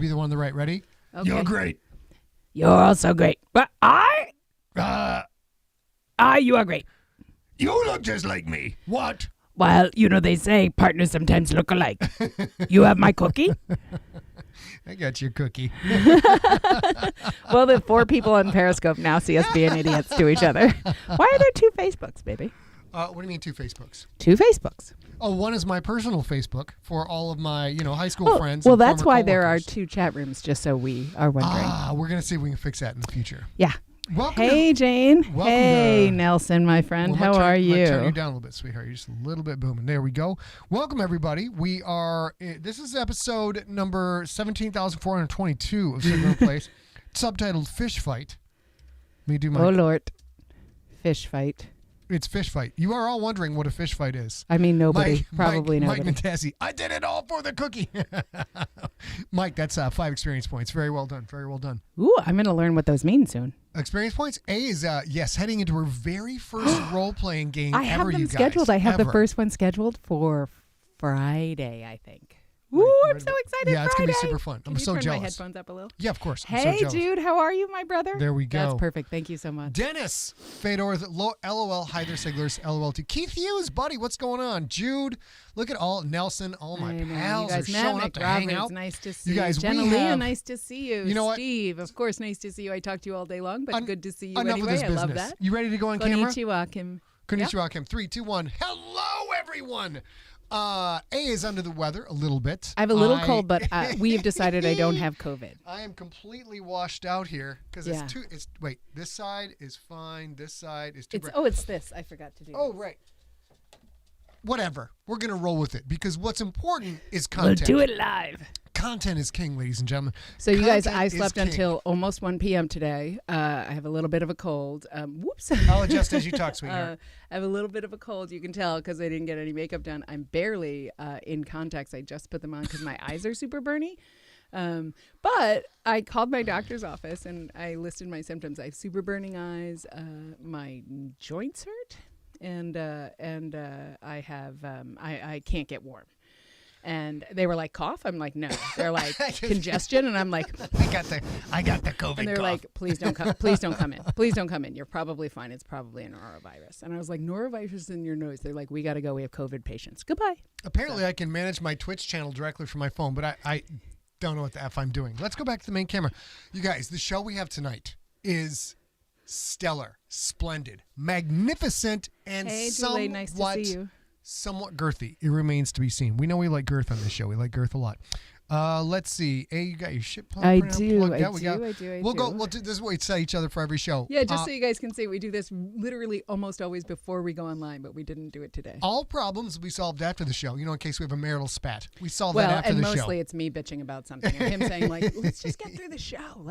be the one on the right. Ready? Okay. You're great. You're also great. But you are great. You look just like me. What? Well, they say partners sometimes look alike. You have my cookie? I got your cookie. Well, the 4 people on Periscope now see us being idiots to each other. Why are there 2 Facebooks, baby? What do you mean 2 Facebooks? 2 Facebooks. Oh, one is my personal Facebook for all of my, high school friends. Well, that's why there are 2 chat rooms, just so we are wondering. We're going to see if we can fix that in the future. Yeah. Welcome hey, Jane. welcome hey, to, Nelson, my friend. How are you? Might turn you down a little bit, sweetheart. You're just a little bit booming. There we go. Welcome, everybody. We are, this is episode number 17,422 of SIGLERinPLACE, subtitled Fish Fight. Let me do my... Oh, Lord. Fish fight. It's fish fight. You are all wondering what a fish fight is. I mean, nobody. Probably nobody. Mike Matassi. I did it all for the cookie. Mike, that's 5 experience points. Very well done. Very well done. Ooh, I'm going to learn what those mean soon. Experience points. A is, yes, heading into her very first role-playing game I have them scheduled. I have the first one scheduled for Friday, I think. Ooh, I'm so excited. Yeah, it's going to be Friday. super fun. Can I'm you so turn jealous. my headphones up a little? Yeah, of course. Hey, so Jude, how are you, my brother? There we go. That's perfect. Thank you so much. Dennis, Fedor, LOL, hi there, Siglers, LOLT. Keith Hughes, buddy, what's going on? Jude, look at all, Nelson, all my pals are showing up to hang out. Nice to see you. Guys, Jenna Leah, nice to see you. You know what? Steve, of course, nice to see you. I talk to you all day long, but good to see you enough anyway. Of this business. I love that. You ready to go on camera? Konnichiwa, Kim. Konnichiwa, Kim. 3, 2, 1. Hello, everyone. A is under the weather a little bit. I have a little cold, but we've decided I don't have COVID. I am completely washed out here because wait, this side is fine. This side is too bright. Oh, it's this. I forgot to do. Oh, right. Whatever. We're going to roll with it because what's important is content. We'll do it live. Content is king, ladies and gentlemen. So you guys, I slept until almost 1 p.m. today. I have a little bit of a cold. Whoops. I'll adjust as you talk, sweetheart. I have a little bit of a cold. You can tell because I didn't get any makeup done. I'm barely in contacts. I just put them on because my eyes are super burny. But I called my doctor's office and I listed my symptoms. I have super burning eyes. My joints hurt. And I have I can't get warm. And they were like, cough? I'm like, no. They're like, congestion? And I'm like, I got the COVID and they're cough. like, please don't come in. Please don't come in. You're probably fine. It's probably a norovirus. And I was like, norovirus in your nose. They're like, we got to go. We have COVID patients. Goodbye. Apparently, I can manage my Twitch channel directly from my phone, but I don't know what the F I'm doing. Let's go back to the main camera. You guys, the show we have tonight is stellar, splendid, magnificent, and hey, Julie, nice to see you. Somewhat girthy. It remains to be seen. We know we like girth on this show. We like girth a lot. Let's see. Hey, you got your shit plugged I in? do. We'll do this is what we tell each other for every show. Yeah, just so you guys can see, we do this literally almost always before we go online, but we didn't do it today. All problems will be solved after the show. In case we have a marital spat. We solve that after the show. Well, and mostly it's me bitching about something or him saying like, let's just get through the show.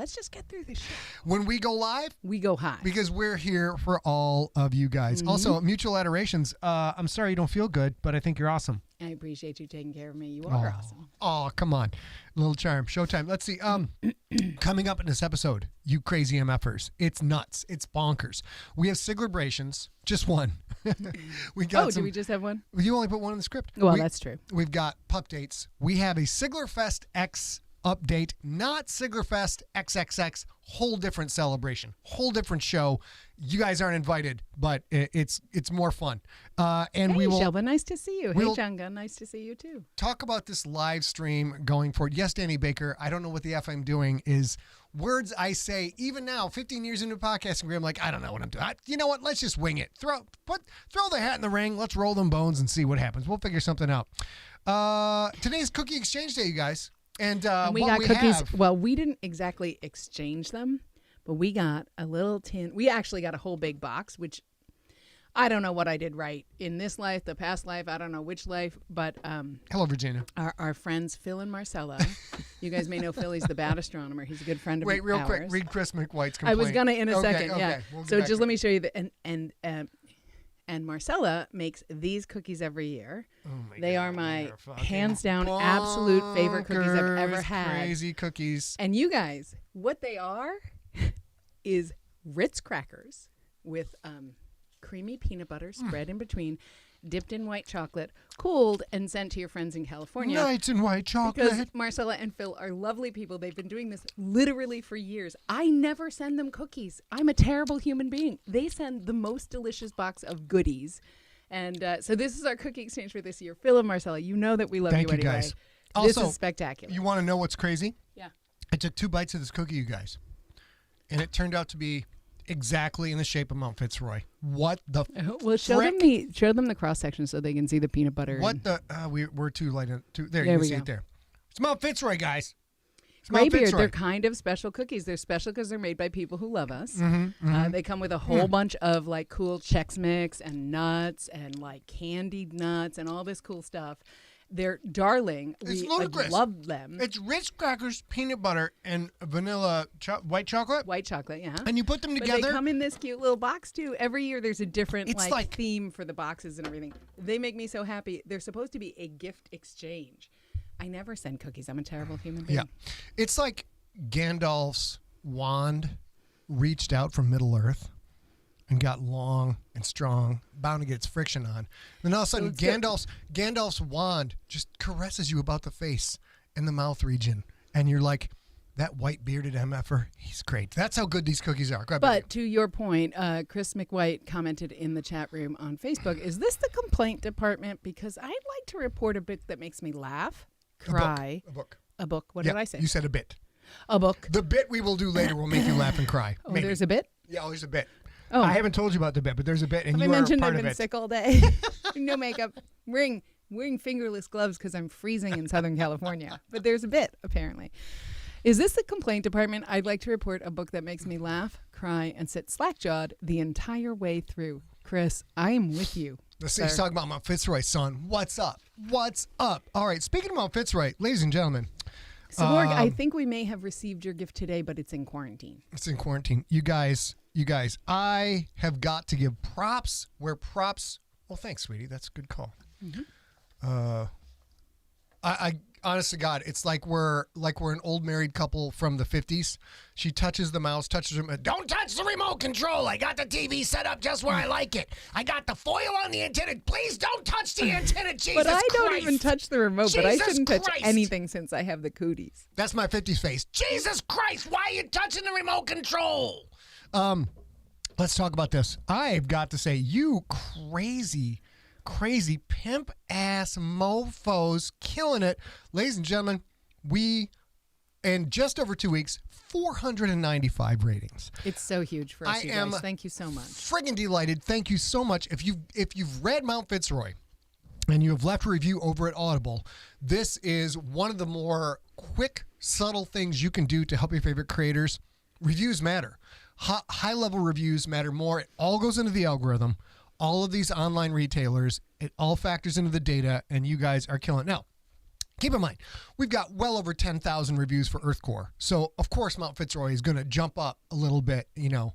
When we go live, we go high. Because we're here for all of you guys. Mm-hmm. Also, mutual adorations. I'm sorry you don't feel good, but I think you're awesome. I appreciate you taking care of me. You are awesome. Oh, come on. A little charm. Showtime. Let's see. Coming up in this episode, you crazy MFers. It's nuts. It's bonkers. We have Siglebrations. Just one. We got do we just have one? You only put one in the script. Well, that's true. We've got pup dates. We have a SiglerFestX update, not SiglerFest XXX, whole different celebration, whole different show. You guys aren't invited, but it's more fun. And we will. Shelba, nice to see you. Hey, Junga, nice to see you too. Talk about this live stream going forward. Yes, Danny Baker, I don't know what the F I'm doing is words I say even now, 15 years into podcasting career, I'm like, I don't know what I'm doing. You know what? Let's just wing it. Throw the hat in the ring. Let's roll them bones and see what happens. We'll figure something out. Today's cookie exchange day, you guys. And we got cookies. Well, we didn't exactly exchange them, but we got a little tin. We actually got a whole big box, which I don't know what I did right in this life, the past life. I don't know which life, but hello, Virginia. Our friends Phil and Marcella. You guys may know Phil. He's the bad astronomer. He's a good friend of ours. Wait, real quick. Read Chris McWhite's complaint. I was gonna in a second. Okay. Yeah. We'll so just let me show you and Marcella makes these cookies every year. Oh my they God, are my hands down absolute favorite cookies I've ever had. Crazy cookies. And you guys, what they are is Ritz crackers with creamy peanut butter spread in between dipped in white chocolate, cooled, and sent to your friends in California. Nights in white chocolate. Because Marcella and Phil are lovely people. They've been doing this literally for years. I never send them cookies. I'm a terrible human being. They send the most delicious box of goodies. And so this is our cookie exchange for this year. Phil and Marcella, you know that we love Thank you you anyway. guys. This Also, is spectacular. You want to know what's crazy? Yeah. I took 2 bites of this cookie, you guys, and it turned out to be exactly in the shape of Mount Fitzroy. What the Well, show them the cross section so they can see the peanut butter. What the? We're too light. There, There you can we see go. it there. It's Mount Fitzroy, guys. It's Mount Graybeard, Fitzroy. they're kind of special cookies. They're special because they're made by people who love us. They come with a Hmm. whole bunch of like cool Chex Mix and nuts and like candied nuts and all this cool stuff. They're darling. It's We ludicrous. love them. It's Ritz crackers, peanut butter, and vanilla white chocolate. White chocolate, yeah. And you put them But together. they come in this cute little box too. Every year there's a different It's like- theme for the boxes and everything. They make me so happy. They're supposed to be a gift exchange. I never send cookies. I'm a terrible human being. Yeah. It's like Gandalf's wand reached out from Middle Earth and got long and strong, bound to get its friction on. Then all of a sudden, Gandalf's wand just caresses you about the face and the mouth region. And you're like, that white bearded MFer, he's great. That's how good these cookies are. Go ahead, But to your point, Chris McWhite commented in the chat room on Facebook, is this the complaint department? Because I'd like to report a book that makes me laugh, cry. A book. A book. What Yeah, did I say? You said a bit. A book. The bit we will do later will make you laugh and cry. Oh, Maybe. there's a bit? Yeah, there's a bit. Oh. I haven't told you about the bit, but there's a bit, and Have I you are mentioned part I've of been it. sick all day? No makeup. Wearing fingerless gloves because I'm freezing in Southern California. But there's a bit, apparently. Is this the complaint department? I'd like to report a book that makes me laugh, cry, and sit slack-jawed the entire way through. Chris, I am with you. Let's see, he's talking about Mount Fitzroy, son. What's up? What's up? All right, speaking of Mount Fitzroy, ladies and gentlemen. So, Morg, I think we may have received your gift today, but it's in quarantine. It's in quarantine. You guys, I have got to give props where props. Well, thanks, sweetie. That's a good call. I honest to God, it's like we're an old married couple from the 50s. She touches the mouse, touches her. Don't touch the remote control. I got the TV set up just where I like it. I got the foil on the antenna. Please don't touch the antenna, Jesus But I don't Christ. even touch the remote, but I Jesus shouldn't touch Christ. anything since I have the cooties. That's my 50s face. Jesus Christ, why are you touching the remote control? Let's talk about this. I've got to say, you crazy pimp ass mofos killing it. Ladies and gentlemen, we, in just over 2 weeks, 495 ratings. It's so huge for us, I you am guys. Thank you so much. Friggin' delighted. Thank you so much. If you've read Mount Fitzroy and you have left a review over at Audible, this is one of the more quick, subtle things you can do to help your favorite creators. Reviews matter. High-level reviews matter more. It all goes into the algorithm. All of these online retailers, it all factors into the data, and you guys are killing it. Now, keep in mind, we've got well over 10,000 reviews for Earthcore. So, of course, Mount Fitzroy is going to jump up a little bit, you know.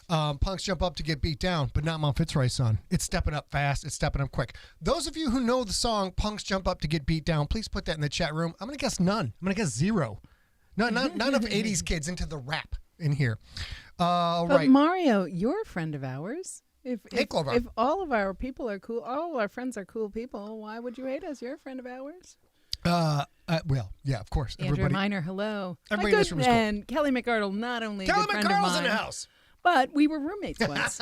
Punks jump up to get beat down, but not Mount Fitzroy's son. It's stepping up fast. It's stepping up quick. Those of you who know the song Punks Jump Up to Get Beat Down, please put that in the chat room. I'm going to guess none. I'm going to guess zero. No, not enough 80s kids into the rap in here. But Right. Mario, you're a friend of ours. If Clover. if all of our people are cool, all of our friends are cool people, why would you hate us? You're a friend of ours. Well, yeah, of course. Andrea Miner, hello. Everybody in this room is cool. And Kelly McArdle, not only a Kelly good friend of McCarroll's mine, in the house. but we were roommates once.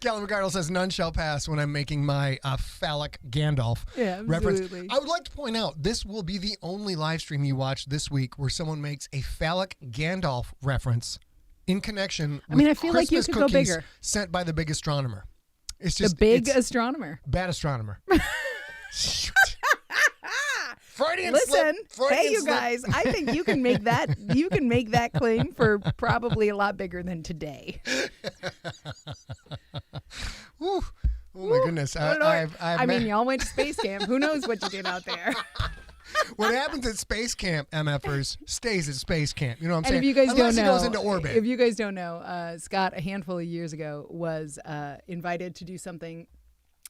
Kelly McArdle says, none shall pass when I'm making my phallic Gandalf Yeah, reference. absolutely. I would like to point out, this will be the only live stream you watch this week where someone makes a phallic Gandalf reference in connection with I feel like you Christmas could go cookies bigger. sent by the big astronomer. It's The just big it's astronomer. bad astronomer. Shoot. Freudian Listen, slip. Freudian hey you slip. guys, I think you can make that claim for probably a lot bigger than today. Whew. Oh my goodness. I mean, y'all went to space camp. Who knows what you did out there? What happens at space camp, MFers, stays at space camp. You know what I'm And saying? if you guys Unless don't it know, goes into orbit. If you guys don't know, Scott, a handful of years ago, was invited to do something.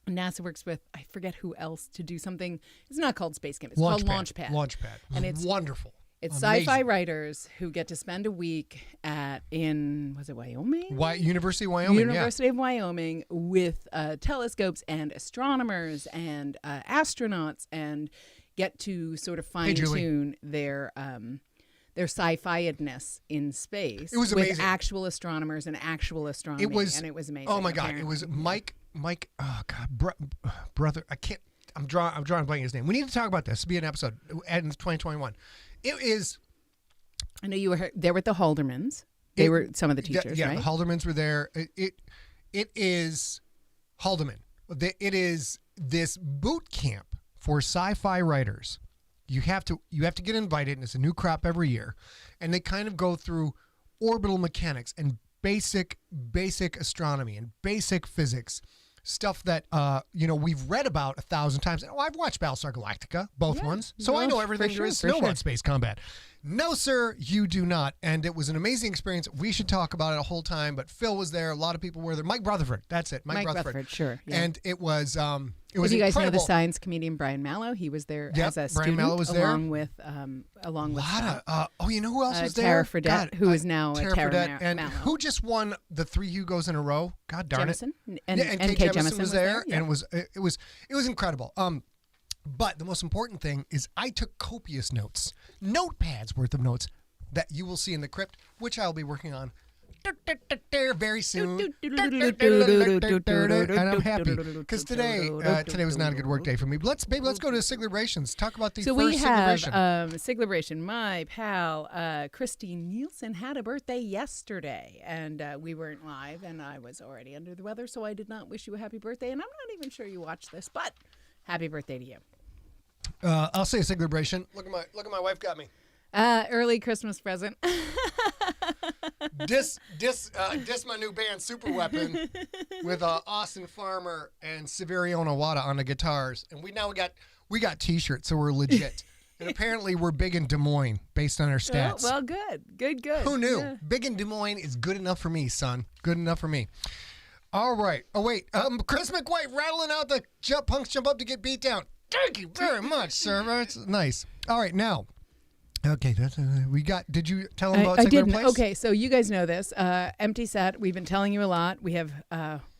NASA works with, I forget who else, to do something. It's not called space camp. It's called Launchpad. Launchpad. And it's wonderful. It's Amazing. sci-fi writers who get to spend a week was it Wyoming? University of Wyoming, University of Wyoming with telescopes and astronomers and astronauts, and get to sort of fine-tune their sci-fi-edness in space. It was with amazing. actual astronomers and actual astronomy. And it was amazing. Oh my God. apparently. It was Mike, oh God, brother, I'm drawing a blank his name. We need to talk about this. This will be an episode in 2021. It is. I know you were there with the Haldermans. They were some of the teachers, yeah, right? the Haldermans were there. It is Haldeman. It is this boot camp for sci-fi writers. You have to get invited, and it's a new crop every year, and they kind of go through orbital mechanics and basic astronomy and basic physics. Stuff that we've read about 1,000 times. Oh, I've watched Battlestar Galactica, both ones, so I know everything there is to know about space combat. No, sir, you do not. And it was an amazing experience. We should talk about it a whole time. But Phil was there. A lot of people were there. Mike Rutherford. That's it. Mike Rutherford. Sure. Yeah. And it was Did you guys incredible. know the science comedian Brian Mallow? He was there as a Brian student, Mallow was there. along with you know who else was there? Tara Fredette, who is now Tara Tara Fredette, and Mallow. who just won the 3 Hugos in a row? God darn Jemison? it! And Kate Jemison Jemison was there, yeah. and it was incredible. But the most important thing is I took copious notes, notepads worth of notes that you will see in the crypt, which I'll be working on very soon. And I'm happy because today was not a good work day for me. But let's go to Siglerations. Talk about the So first we have Sigleration. Sigleration. My pal Christine Nielsen had a birthday yesterday, and we weren't live, and I was already under the weather, so I did not wish you a happy birthday. And I'm not even sure you watched this, but happy birthday to you. I'll say a Sigleration. Look at my wife got me. Early Christmas present. Diss my new band Super Weapon with Austin Farmer and Severiano Wada on the guitars, and we got T-shirts, so we're legit. And apparently we're big in Des Moines based on our stats. Oh, well, good. Who knew? Yeah. Big in Des Moines is good enough for me, son. Good enough for me. All right. Oh wait, Chris McWhite rattling out the punks jump up to get beat down. Thank you very much, sir. That's nice. All right, now. Okay, we got. Did you tell them about I SiglerInPlace? didn't. Okay, so you guys know this. Empty set. We've been telling you a lot. We have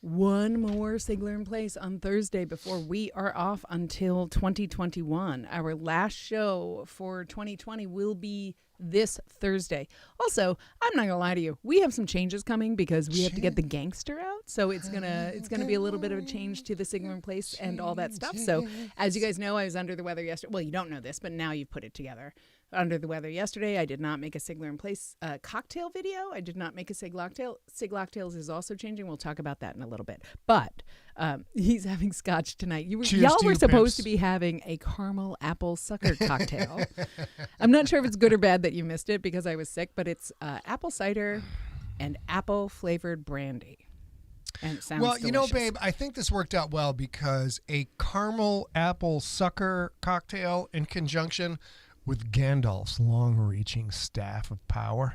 one more SiglerInPlace on Thursday before we are off until 2021. Our last show for 2020 will be this Thursday. Also, I'm not gonna lie to you. We have some changes coming because we have to get the gangster out. So it's gonna be a little bit of a change to the SiglerInPlace and all that stuff. So as you guys know, I was under the weather yesterday. Well, you don't know this, but now you've put it together. Under the weather yesterday. I did not make a SiglerInPlace cocktail video. I did not make a Siglocktail. Siglocktails is also changing. We'll talk about that in a little bit. But he's having scotch tonight. Y'all were supposed to be having a caramel apple sucker cocktail. I'm not sure if it's good or bad that you missed it because I was sick, but it's apple cider and apple flavored brandy. And it sounds delicious. You know, babe, I think this worked out well because a caramel apple sucker cocktail in conjunction with Gandalf's long-reaching staff of power.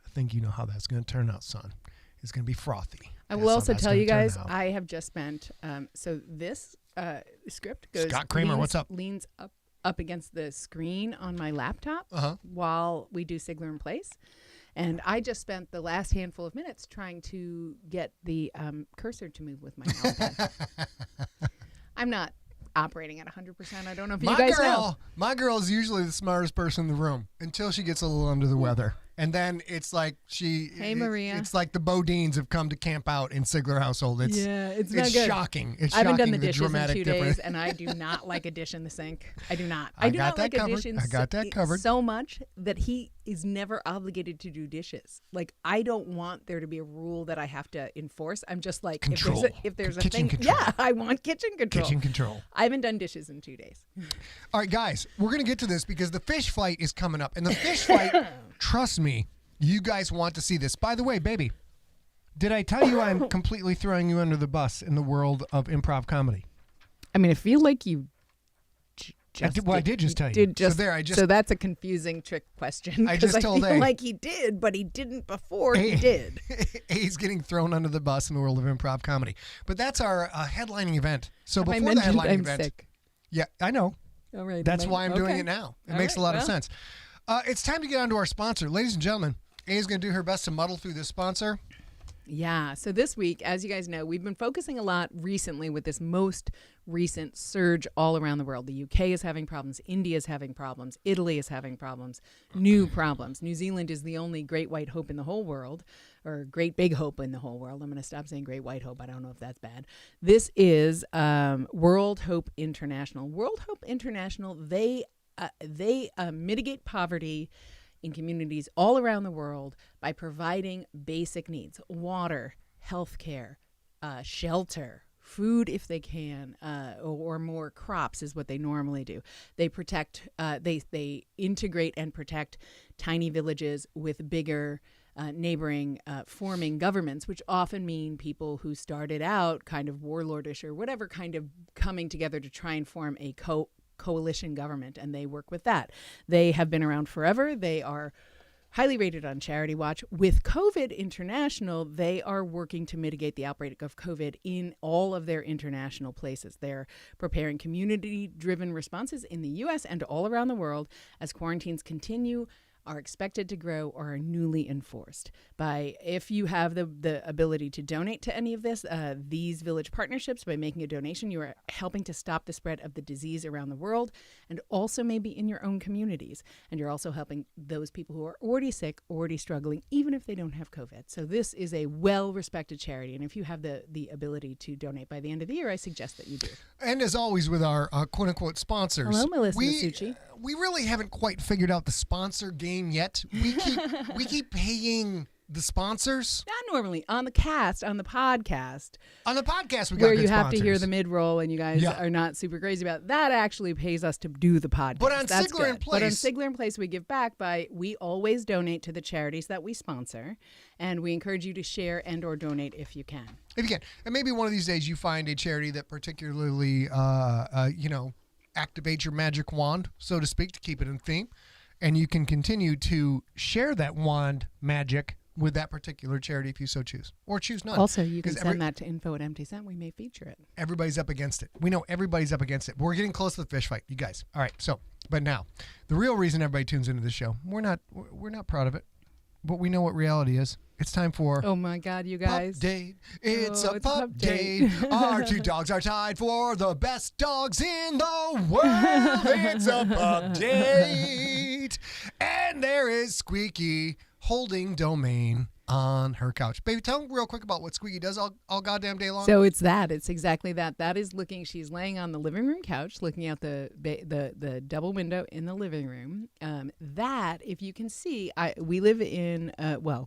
I think you know how that's going to turn out, son. It's going to be frothy. I will also tell you guys, I have just spent, so this script goes, Scott Kramer, what's up? Leans up against the screen on my laptop while we do SiglerInPlace. And I just spent the last handful of minutes trying to get the cursor to move with my mouse pad. I'm not operating at 100%. I don't know if you guys know. My girl is usually the smartest person in the room until she gets a little under the weather. And then it's like Hey, Maria. It's like the Bodines have come to camp out in Sigler household. It's not good. Shocking. It's I haven't shocking done the dishes in 2 difference. days, and I do not like a dish in the sink. I do not. I do got not that like covered. a dish in I got that covered. so much that he is never obligated to do dishes. Like, I don't want there to be a rule that I have to enforce. I'm just like, control. if there's a Kitchen thing. control. Yeah, I want kitchen control. Kitchen control. I haven't done dishes in 2 days. All right, guys, we're going to get to this because the fish fight is coming up. And the fish fight, trust me, you guys want to see this. By the way, baby, did I tell you I'm completely throwing you under the bus in the world of improv comedy? I mean, I feel like you I did just tell you. So that's a confusing trick question. I just told I feel A. like he did, but he didn't before he did. He's getting thrown under the bus in the world of improv comedy. But that's our headlining event. So Have before I the mentioned headlining I'm event, sick? yeah, I know. All right, That's why I'm doing okay. it now. It All makes right, a lot of well. sense. It's time to get on to our sponsor. Ladies and gentlemen, A is going to do her best to muddle through this sponsor. Yeah. So this week, as you guys know, we've been focusing a lot recently with this most recent surge all around the world. The UK is having problems. India is having problems. Italy is having problems. New problems. New Zealand is the only great white hope in the whole world, or great big hope in the whole world. I'm going to stop saying great white hope. I don't know if that's bad. This is World Hope International. World Hope International, they mitigate poverty in communities all around the world by providing basic needs: water, healthcare, shelter, food if they can, or more crops is what they normally do. They protect, they integrate and protect tiny villages with bigger neighboring forming governments, which often mean people who started out kind of warlordish or whatever, kind of coming together to try and form a coalition government, and they work with that. They have been around forever. They are highly rated on Charity Watch. With COVID International, they are working to mitigate the outbreak of COVID in all of their international places. They're preparing community-driven responses in the U.S. and all around the world as quarantines continue, are expected to grow, or are newly enforced. If you have the ability to donate to any of this, these village partnerships, by making a donation, you are helping to stop the spread of the disease around the world, and also maybe in your own communities. And you're also helping those people who are already sick, already struggling, even if they don't have COVID. So this is a well-respected charity, and if you have the ability to donate by the end of the year, I suggest that you do. And as always with our quote-unquote sponsors, hello, Melissa Masucci. We really haven't quite figured out the sponsor game yet. We keep paying the sponsors. Not normally. On the podcast. On the podcast, we got where good you have sponsors. to hear the mid-roll, and you guys are not super crazy about it. That actually pays us to do the podcast. But on SiglerInPlace, we give back we always donate to the charities that we sponsor, and we encourage you to share and or donate if you can. If you can. And maybe one of these days you find a charity that particularly, activates your magic wand, so to speak, to keep it in theme. And you can continue to share that wand magic with that particular charity if you so choose, or choose none. Also, you can send that to info@empty-cent. We may feature it. Everybody's up against it. We know everybody's up against it. But we're getting close to the fish fight, you guys. All right. So, but now, the real reason everybody tunes into this show, we're not proud of it, but we know what reality is. It's time for oh my God, you guys! Pup date. It's a pup date. Our two dogs are tied for the best dogs in the world. It's a pup date, and there is Squeaky holding domain on her couch. Baby, tell them real quick about what Squeaky does all goddamn day long. So it's exactly that. That is she's laying on the living room couch, looking out the double window in the living room. That, if you can see, we live in,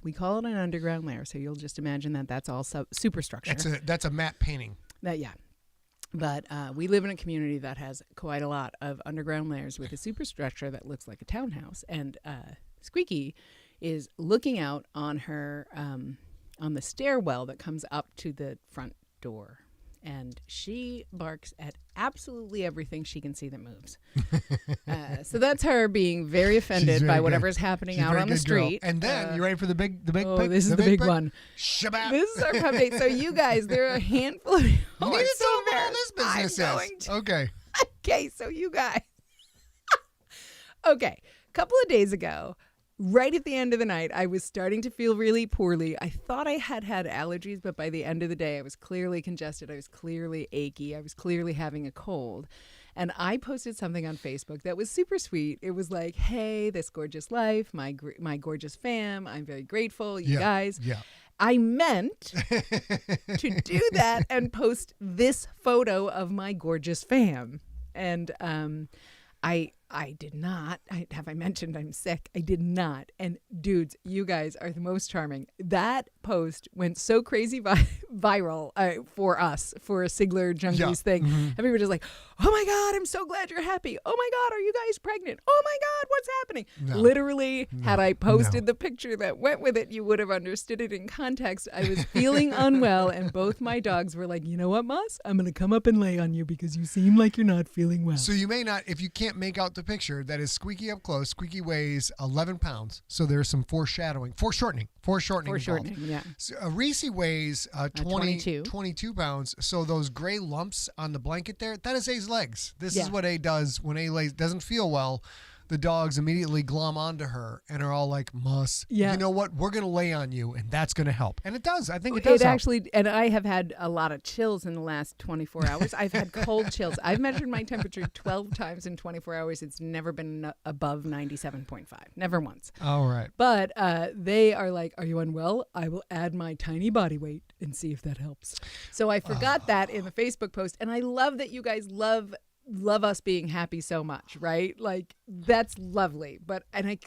we call it an underground lair. So you'll just imagine that's all superstructure. That's a matte painting. But we live in a community that has quite a lot of underground lairs with a superstructure that looks like a townhouse. And Squeaky is looking out on her on the stairwell that comes up to the front door, and she barks at absolutely everything she can see that moves. So that's her being very offended by whatever's happening out on the street. Girl. And then you ready for the big this is the big one. Shabbat. This is our pup date. So you guys, there are a handful of you need to tell them all this business is. Okay. Okay, so you guys. Okay, a couple of days ago, right at the end of the night, I was starting to feel really poorly. I thought I had allergies, but by the end of the day, I was clearly congested. I was clearly achy. I was clearly having a cold. And I posted something on Facebook that was super sweet. It was like, hey, this gorgeous life, my gorgeous fam. I'm very grateful, you guys. Yeah. I meant to do that and post this photo of my gorgeous fam. And I did not. Have I mentioned I'm sick? I did not. And dudes, you guys are the most charming. That post went so crazy viral for us, for a Sigler Junkies thing. Mm-hmm. Everybody was like, oh my God, I'm so glad you're happy. Oh my God, are you guys pregnant? Oh my God, what's happening? Literally, had I posted the picture that went with it, you would have understood it in context. I was feeling unwell, and both my dogs were like, you know what, Moss? I'm going to come up and lay on you because you seem like you're not feeling well. So you may not, if you can't make out the picture, that is Squeaky up close. Squeaky weighs 11 pounds, so there's some foreshortening involved. Yeah. So, Reese weighs 22 pounds, so those gray lumps on the blanket there, that is A's legs. This is what A does when A doesn't feel well. the dogs immediately glom onto her and are all like, Muss, you know what? We're going to lay on you, and that's going to help. And it does. I think it does help. Actually, and I have had a lot of chills in the last 24 hours. I've had cold chills. I've measured my temperature 12 times in 24 hours. It's never been above 97.5. Never once. All right. But they are like, are you unwell? I will add my tiny body weight and see if that helps. So I forgot that in the Facebook post. And I love that you guys love us being happy so much, right? Like that's lovely. But I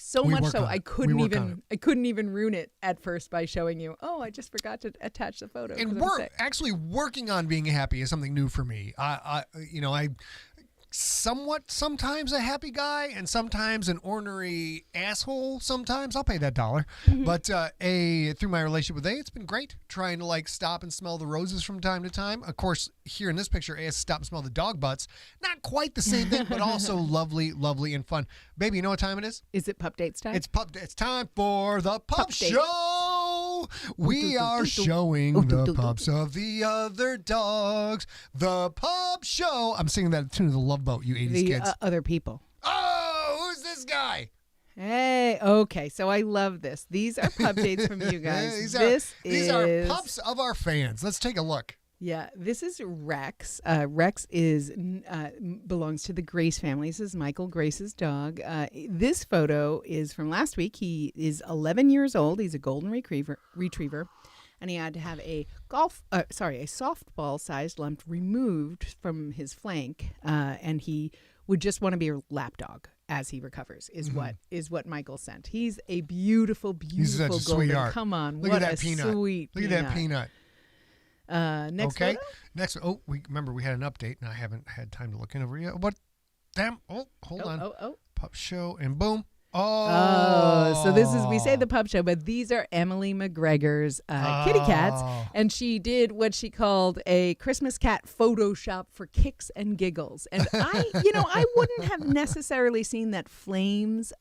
couldn't even ruin it at first by showing you, I just forgot to attach the photo. And actually working on being happy is something new for me. I sometimes a happy guy and sometimes an ornery asshole. Sometimes I'll pay that $1. But through my relationship with A, it's been great trying to like stop and smell the roses from time to time. Of course, here in this picture, A has to stop and smell the dog butts. Not quite the same thing, but also lovely and fun. Baby, you know what time it is? Is it pup dates time? It's time for the pup show. We are showing the pups of the other dogs. The pup show. I'm singing that tune of the Love Boat, you 80s kids. Other people. Oh, who's this guy? Hey, okay. So I love this. These are pup dates from you guys. These are pups of our fans. Let's take a look. Yeah, this is Rex. Rex belongs to the Grace family. This is Michael Grace's dog. This photo is from last week. He is 11 years old. He's a golden retriever, and he had to have a softball-sized lump removed from his flank, and he would just want to be a lap dog as he recovers. Is what Michael sent. He's a beautiful He's such a golden. Sweetheart. Come on, look what at that a peanut. sweet. Look at that peanut. Next okay. photo? Next. We had an update, and I haven't had time to look in over yet. What? Damn. Oh, hold on. Pup show, and boom. So this is, we say the pup show, but these are Emily McGregor's kitty cats. And she did what she called a Christmas cat Photoshop for kicks and giggles. And I wouldn't have necessarily seen that Flames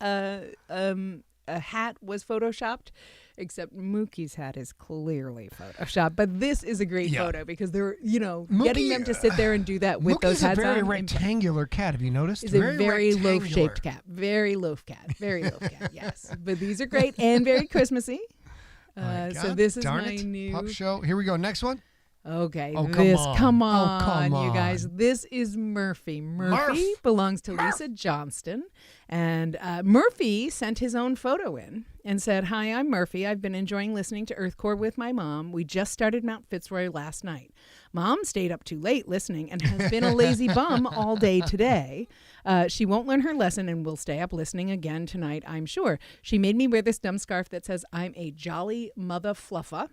a hat was Photoshopped, except Mookie's hat is clearly Photoshopped. But this is a great photo because they're, getting them to sit there and do that with those hats on. Mookie's a very rectangular cat. Have you noticed? It's a very loaf-shaped cat. Very loaf cat. Very loaf cat, yes. But these are great and very Christmassy. So this is my new pup show. Here we go. Next one. Okay, come on, on, you guys. This is Murphy. Murphy belongs to Lisa Johnston. And Murphy sent his own photo in and said, "Hi, I'm Murphy. I've been enjoying listening to Earthcore with my mom. We just started Mount Fitzroy last night. Mom stayed up too late listening and has been a lazy bum all day today. She won't learn her lesson and will stay up listening again tonight, I'm sure. She made me wear this dumb scarf that says I'm a jolly mother fluffer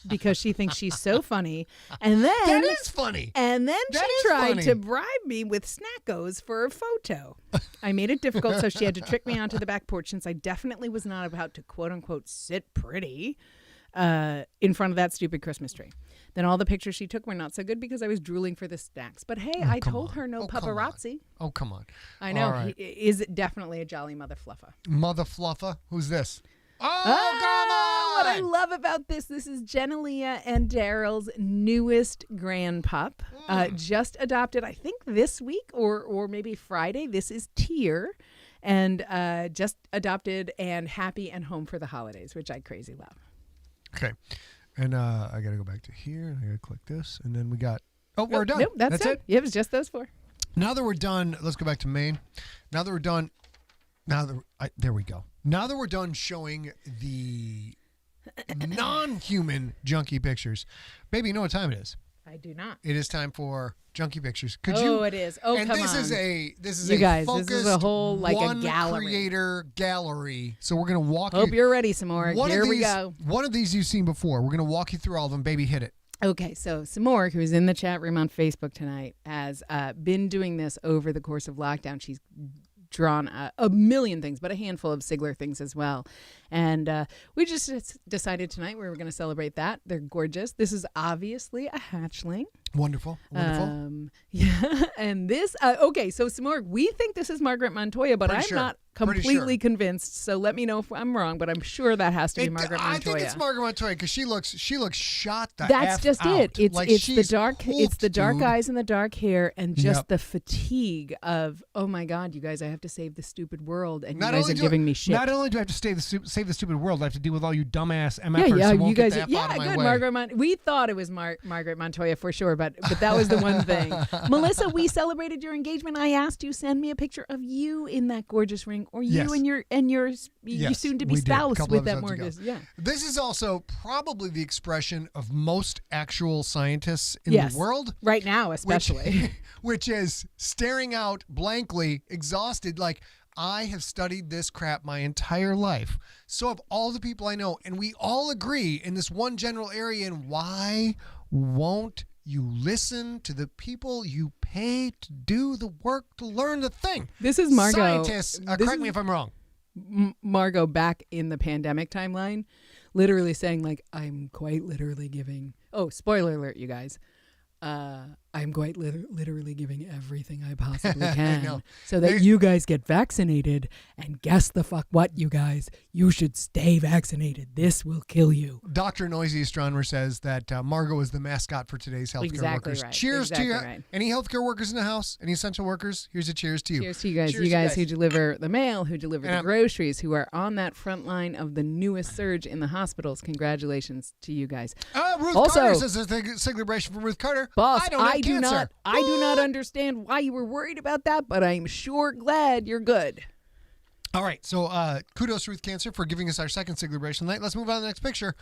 because she thinks she's so funny. And then that is funny. And then she tried to bribe me with snackos for a photo. I made it difficult, so she had to trick me onto the back porch since I definitely was not about to quote unquote sit pretty in front of that stupid Christmas tree. Then all the pictures she took were not so good because I was drooling for the snacks. But hey, I told her no paparazzi. Oh, come on. I know. Right. He is definitely a jolly mother fluffer. Mother fluffer? Who's this? Oh, come on! What I love about this is Jennalia and Daryl's newest grand pup. Just adopted, I think, this week or maybe Friday. This is Tyr. And just adopted and happy and home for the holidays, which I crazy love. Okay. And I got to go back to here. I got to click this. And then we got... Oh, we're done. Nope, that's it. Yeah, it was just those four. Now that we're done, let's go back to Maine. Now that we're done... there we go. Now that we're done showing the non-human junkie pictures. Baby, you know what time it is? I do not. It is time for junkie pictures. It is. Oh, and come this on. is you guys, focused, this is a whole like a gallery. Creator gallery. So we're gonna walk. Hope you're ready, Samora. Here we go. One of these you've seen before. We're gonna walk you through all of them. Baby, hit it. Okay, so Samora, who is in the chat room on Facebook tonight, has been doing this over the course of lockdown. She's drawn a million things, but a handful of Sigler things as well. And we just decided tonight we were going to celebrate that. They're gorgeous. This is obviously a hatchling. Wonderful. Yeah, and this okay. So Smorg, we think this is Margaret Montoya, but I'm not completely convinced. So let me know if I'm wrong. But I'm sure that has to be Margaret Montoya. I think it's Margaret Montoya because she looks shot. That's just it. It's the dark eyes and the dark hair and just the fatigue of, oh my God, you guys, I have to save the stupid world, and you guys are giving me shit. Not only do I have to save the stupid world, I have to deal with all you dumbass MFers. Yeah, so you guys. Good, Margaret. We thought it was Margaret Montoya for sure, but that was the one thing. Melissa, we celebrated your engagement. I asked you send me a picture of you in that gorgeous ring, or you and your soon to be spouse with that mortgage. Yeah. This is also probably the expression of most actual scientists in the world right now, especially, which is staring out blankly, exhausted, like, I have studied this crap my entire life. So have all the people I know, and we all agree in this one general area. And why won't you listen to the people you pay to do the work to learn the thing? This is Margot. Scientists, correct me if I'm wrong. Margot back in the pandemic timeline, literally saying, like, I'm quite literally giving. Oh, spoiler alert, you guys. I'm quite literally giving everything I possibly can so that you guys get vaccinated. And guess the fuck what, you guys? You should stay vaccinated. This will kill you. Dr. Noisy Astronomer says that Margot is the mascot for today's healthcare workers. Right. Cheers to you. Right. Any healthcare workers in the house? Any essential workers? Here's a cheers to you. Cheers to you guys. You guys who deliver the mail, who deliver the groceries, who are on that front line of the newest surge in the hospitals. Congratulations to you guys. Ruth Carter says a celebration from Ruth Carter. Boss, I do not understand why you were worried about that, but I'm sure glad you're good. All right, so kudos to Ruth Cancer for giving us our second celebration night. Let's move on to the next picture.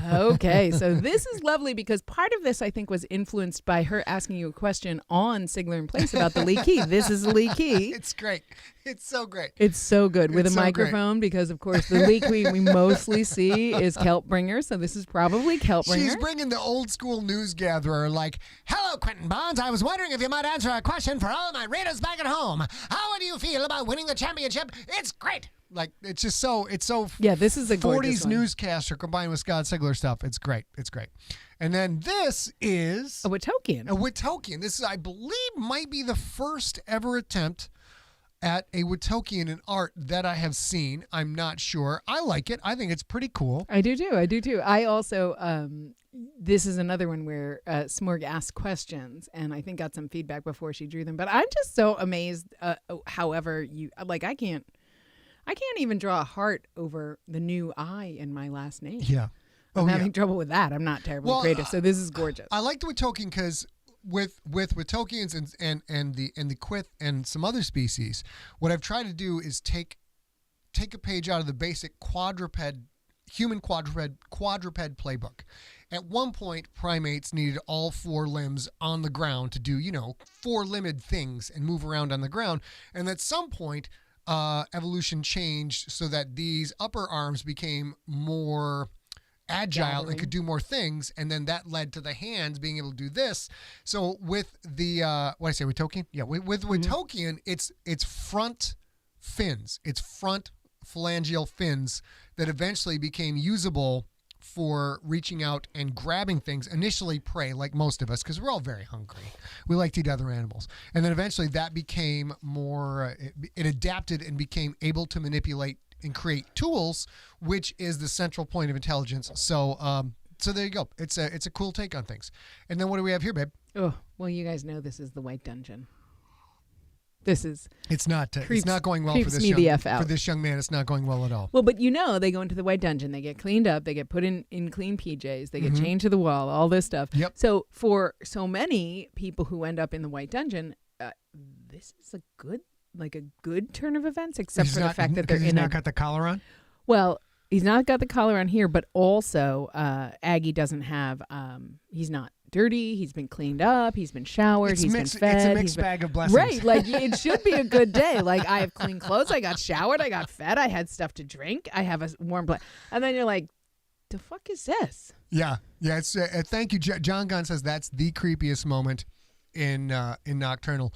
Okay, so this is lovely because part of this, I think, was influenced by her asking you a question on SIGLERinPLACE about the Lee Key. This is Lee Key. It's great. It's so great. It's so good with a microphone because, of course, the Lee Key we mostly see is Kelpbringer, so this is probably Kelpbringer. She's bringing the old school news gatherer like, hello, Quentin Bonds. I was wondering if you might answer a question for all my readers back at home. How do you feel about winning the championship? It's great. Like, it's just so, yeah, this is a 40s newscaster combined with Scott Sigler stuff. It's great. It's great. And then this is a Witokian. This is, I believe, might be the first ever attempt at a Witokian in art that I have seen. I'm not sure. I like it. I think it's pretty cool. I do too. I also, this is another one where Smorg asked questions and I think got some feedback before she drew them. But I'm just so amazed. However, I can't even draw a heart over the new I in my last name. Yeah. I'm having trouble with that. I'm not terribly creative. So this is gorgeous. I like the Witokian because with Witokians and the Quith and some other species, what I've tried to do is take a page out of the basic human quadruped playbook. At one point, primates needed all four limbs on the ground to do, four-limbed things and move around on the ground. And at some point, evolution changed so that these upper arms became more agile and could do more things, and then that led to the hands being able to do this. So with the Witokian? Yeah, with Witokian, it's front fins. It's front phalangeal fins that eventually became usable for reaching out and grabbing things, initially prey, like most of us, because we're all very hungry. We like to eat other animals. And then eventually that became more, it adapted and became able to manipulate and create tools, which is the central point of intelligence. So so there you go. It's a cool take on things. And then what do we have here, babe? Oh, well, you guys know this is the White Dungeon. It's not going well for this young man. It's not going well at all. Well, but they go into the White Dungeon, they get cleaned up, they get put in clean PJs, they get chained to the wall, all this stuff. Yep. So for so many people who end up in the White Dungeon, this is a good turn of events, except for the fact that he's not got the collar on. Well, he's not got the collar on here, but also Aggie doesn't have. He's not dirty. He's been cleaned up. He's been showered. He's been fed. It's a mixed bag of blessings. Right. Like, it should be a good day. Like, I have clean clothes. I got showered. I got fed. I had stuff to drink. I have a warm place. And then you're like, the fuck is this? Yeah. Yeah. It's thank you. John Gunn says that's the creepiest moment in Nocturnal.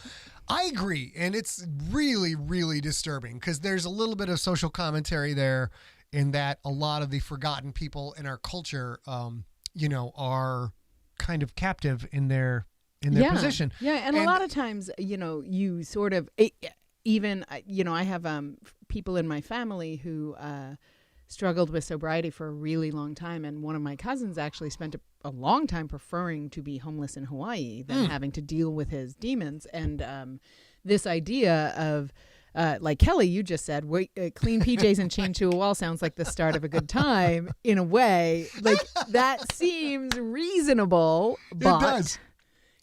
I agree. And it's really, really disturbing because there's a little bit of social commentary there in that a lot of the forgotten people in our culture, are kind of captive in their position. Yeah, and a lot of times, you sort of even I have people in my family who struggled with sobriety for a really long time, and one of my cousins actually spent a long time preferring to be homeless in Hawaii than having to deal with his demons. And this idea of like Kelly, you just said, clean PJs and chained to a wall sounds like the start of a good time. In a way, like that seems reasonable, but it does.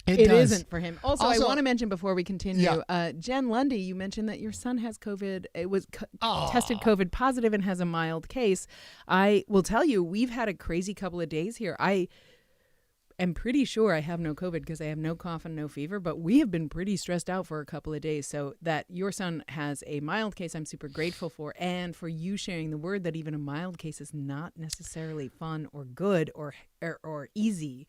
It isn't for him. Also, I want to mention before we continue, Jen Lundy, you mentioned that your son has COVID. It was tested COVID positive and has a mild case. I will tell you, we've had a crazy couple of days here. I am pretty sure I have no COVID because I have no cough and no fever, but we have been pretty stressed out for a couple of days. So that your son has a mild case, I'm super grateful for. And for you sharing the word that even a mild case is not necessarily fun or good or easy.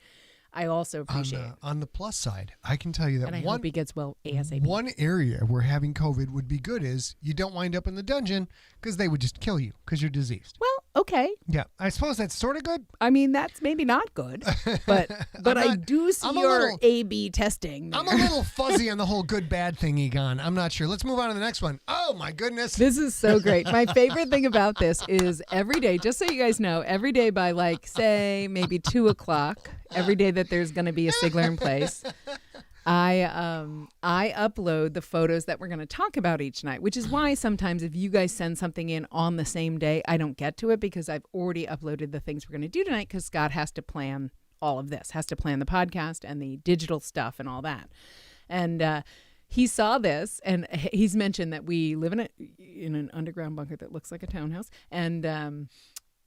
I also appreciate it. On the plus side, I can tell you that and I hope he gets well ASAP. One area where having COVID would be good is you don't wind up in the dungeon because they would just kill you because you're diseased. Well, okay. Yeah, I suppose that's sort of good. I mean, that's maybe not good, but I do see your A/B testing there. I'm a little fuzzy on the whole good-bad thing, Egon. I'm not sure. Let's move on to the next one. Oh, my goodness. This is so great. My favorite thing about this is every day, just so you guys know, every day by like, say, maybe 2 o'clock, every day that there's going to be a Sigler in place, I upload the photos that we're going to talk about each night, which is why sometimes if you guys send something in on the same day, I don't get to it because I've already uploaded the things we're going to do tonight because Scott has to plan all of this, has to plan the podcast and the digital stuff and all that. And he saw this, and he's mentioned that we live in an underground bunker that looks like a townhouse,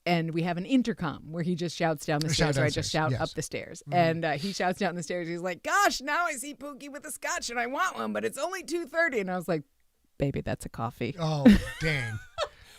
and we have an intercom where he just shouts down the stairs, or I just shout up the stairs. Mm-hmm. And he shouts down the stairs. He's like, gosh, now I see Pookie with a scotch and I want one, but it's only 2:30. And I was like, baby, that's a coffee. Oh, dang.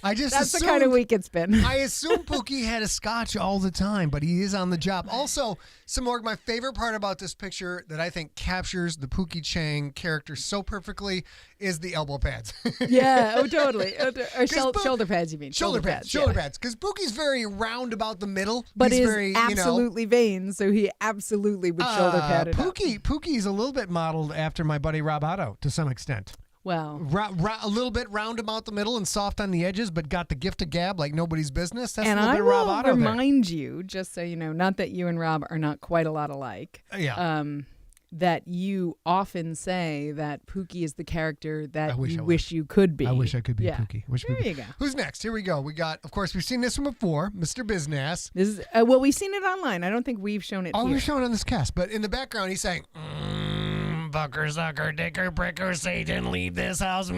That's the kind of week it's been. I assume Pookie had a scotch all the time, but he is on the job. Also, Simorg, my favorite part about this picture that I think captures the Pookie Chang character so perfectly is the elbow pads. Yeah, totally. Or shoulder pads, you mean. Shoulder pads. Because Pookie's very round about the middle. But he's is very, absolutely vain, so he absolutely would shoulder pad it up. Pookie's a little bit modeled after my buddy Rob Otto to some extent. Well, a little bit round about the middle and soft on the edges, but got the gift of gab like nobody's business. That's and a little bit Rob Otto there. And I will remind you, just so you know, not that you and Rob are not quite a lot alike. That you often say that Pookie is the character that you wish you could be. I wish I could be Pookie. There you go. Who's next? Here we go. We got, of course, we've seen this one before, Mr. Biznass. This is well, we've seen it online. I don't think we've shown it here. We've shown it on this cast, but in the background he's saying, fucker, sucker, dicker, pricker, Satan, leave this house.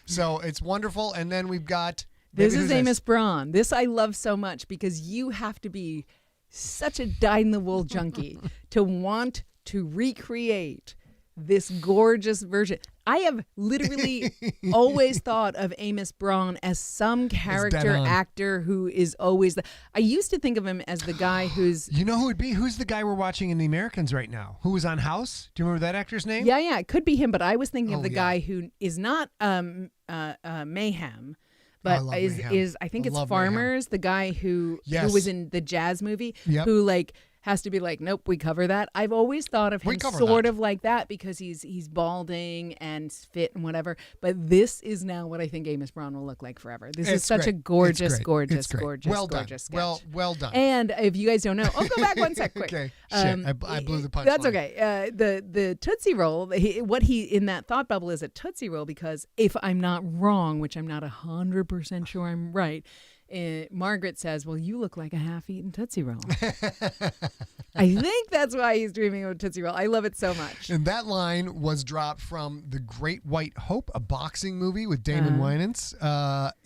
So it's wonderful. And then we've got... This is Amos Braun. This I love so much because you have to be such a dyed-in-the-wool junkie to want to recreate this gorgeous version. I have literally always thought of Amos Braun as some character actor who is always I used to think of him as the guy who's... You know who would be? Who's the guy we're watching in The Americans right now? Who was on House? Do you remember that actor's name? Yeah, it could be him, but I was thinking of the guy who is not Mayhem. But I think it's Farmers, the guy who was in the Jazz movie, who like has to be like, nope, we cover that. I've always thought of him sort of like that because he's balding and fit and whatever. But this is now what I think Amos Braun will look like forever. This is such a gorgeous sketch. Well done. And if you guys don't know, go back one sec quick. Okay. I blew the punch. That's okay. The Tootsie Roll, what he in that thought bubble is a Tootsie Roll because if I'm not wrong, which I'm not 100% sure I'm right, Margaret says, well, you look like a half-eaten Tootsie Roll. I think that's why he's dreaming of a Tootsie Roll. I love it so much. And that line was dropped from The Great White Hope, a boxing movie with Damon Wayans.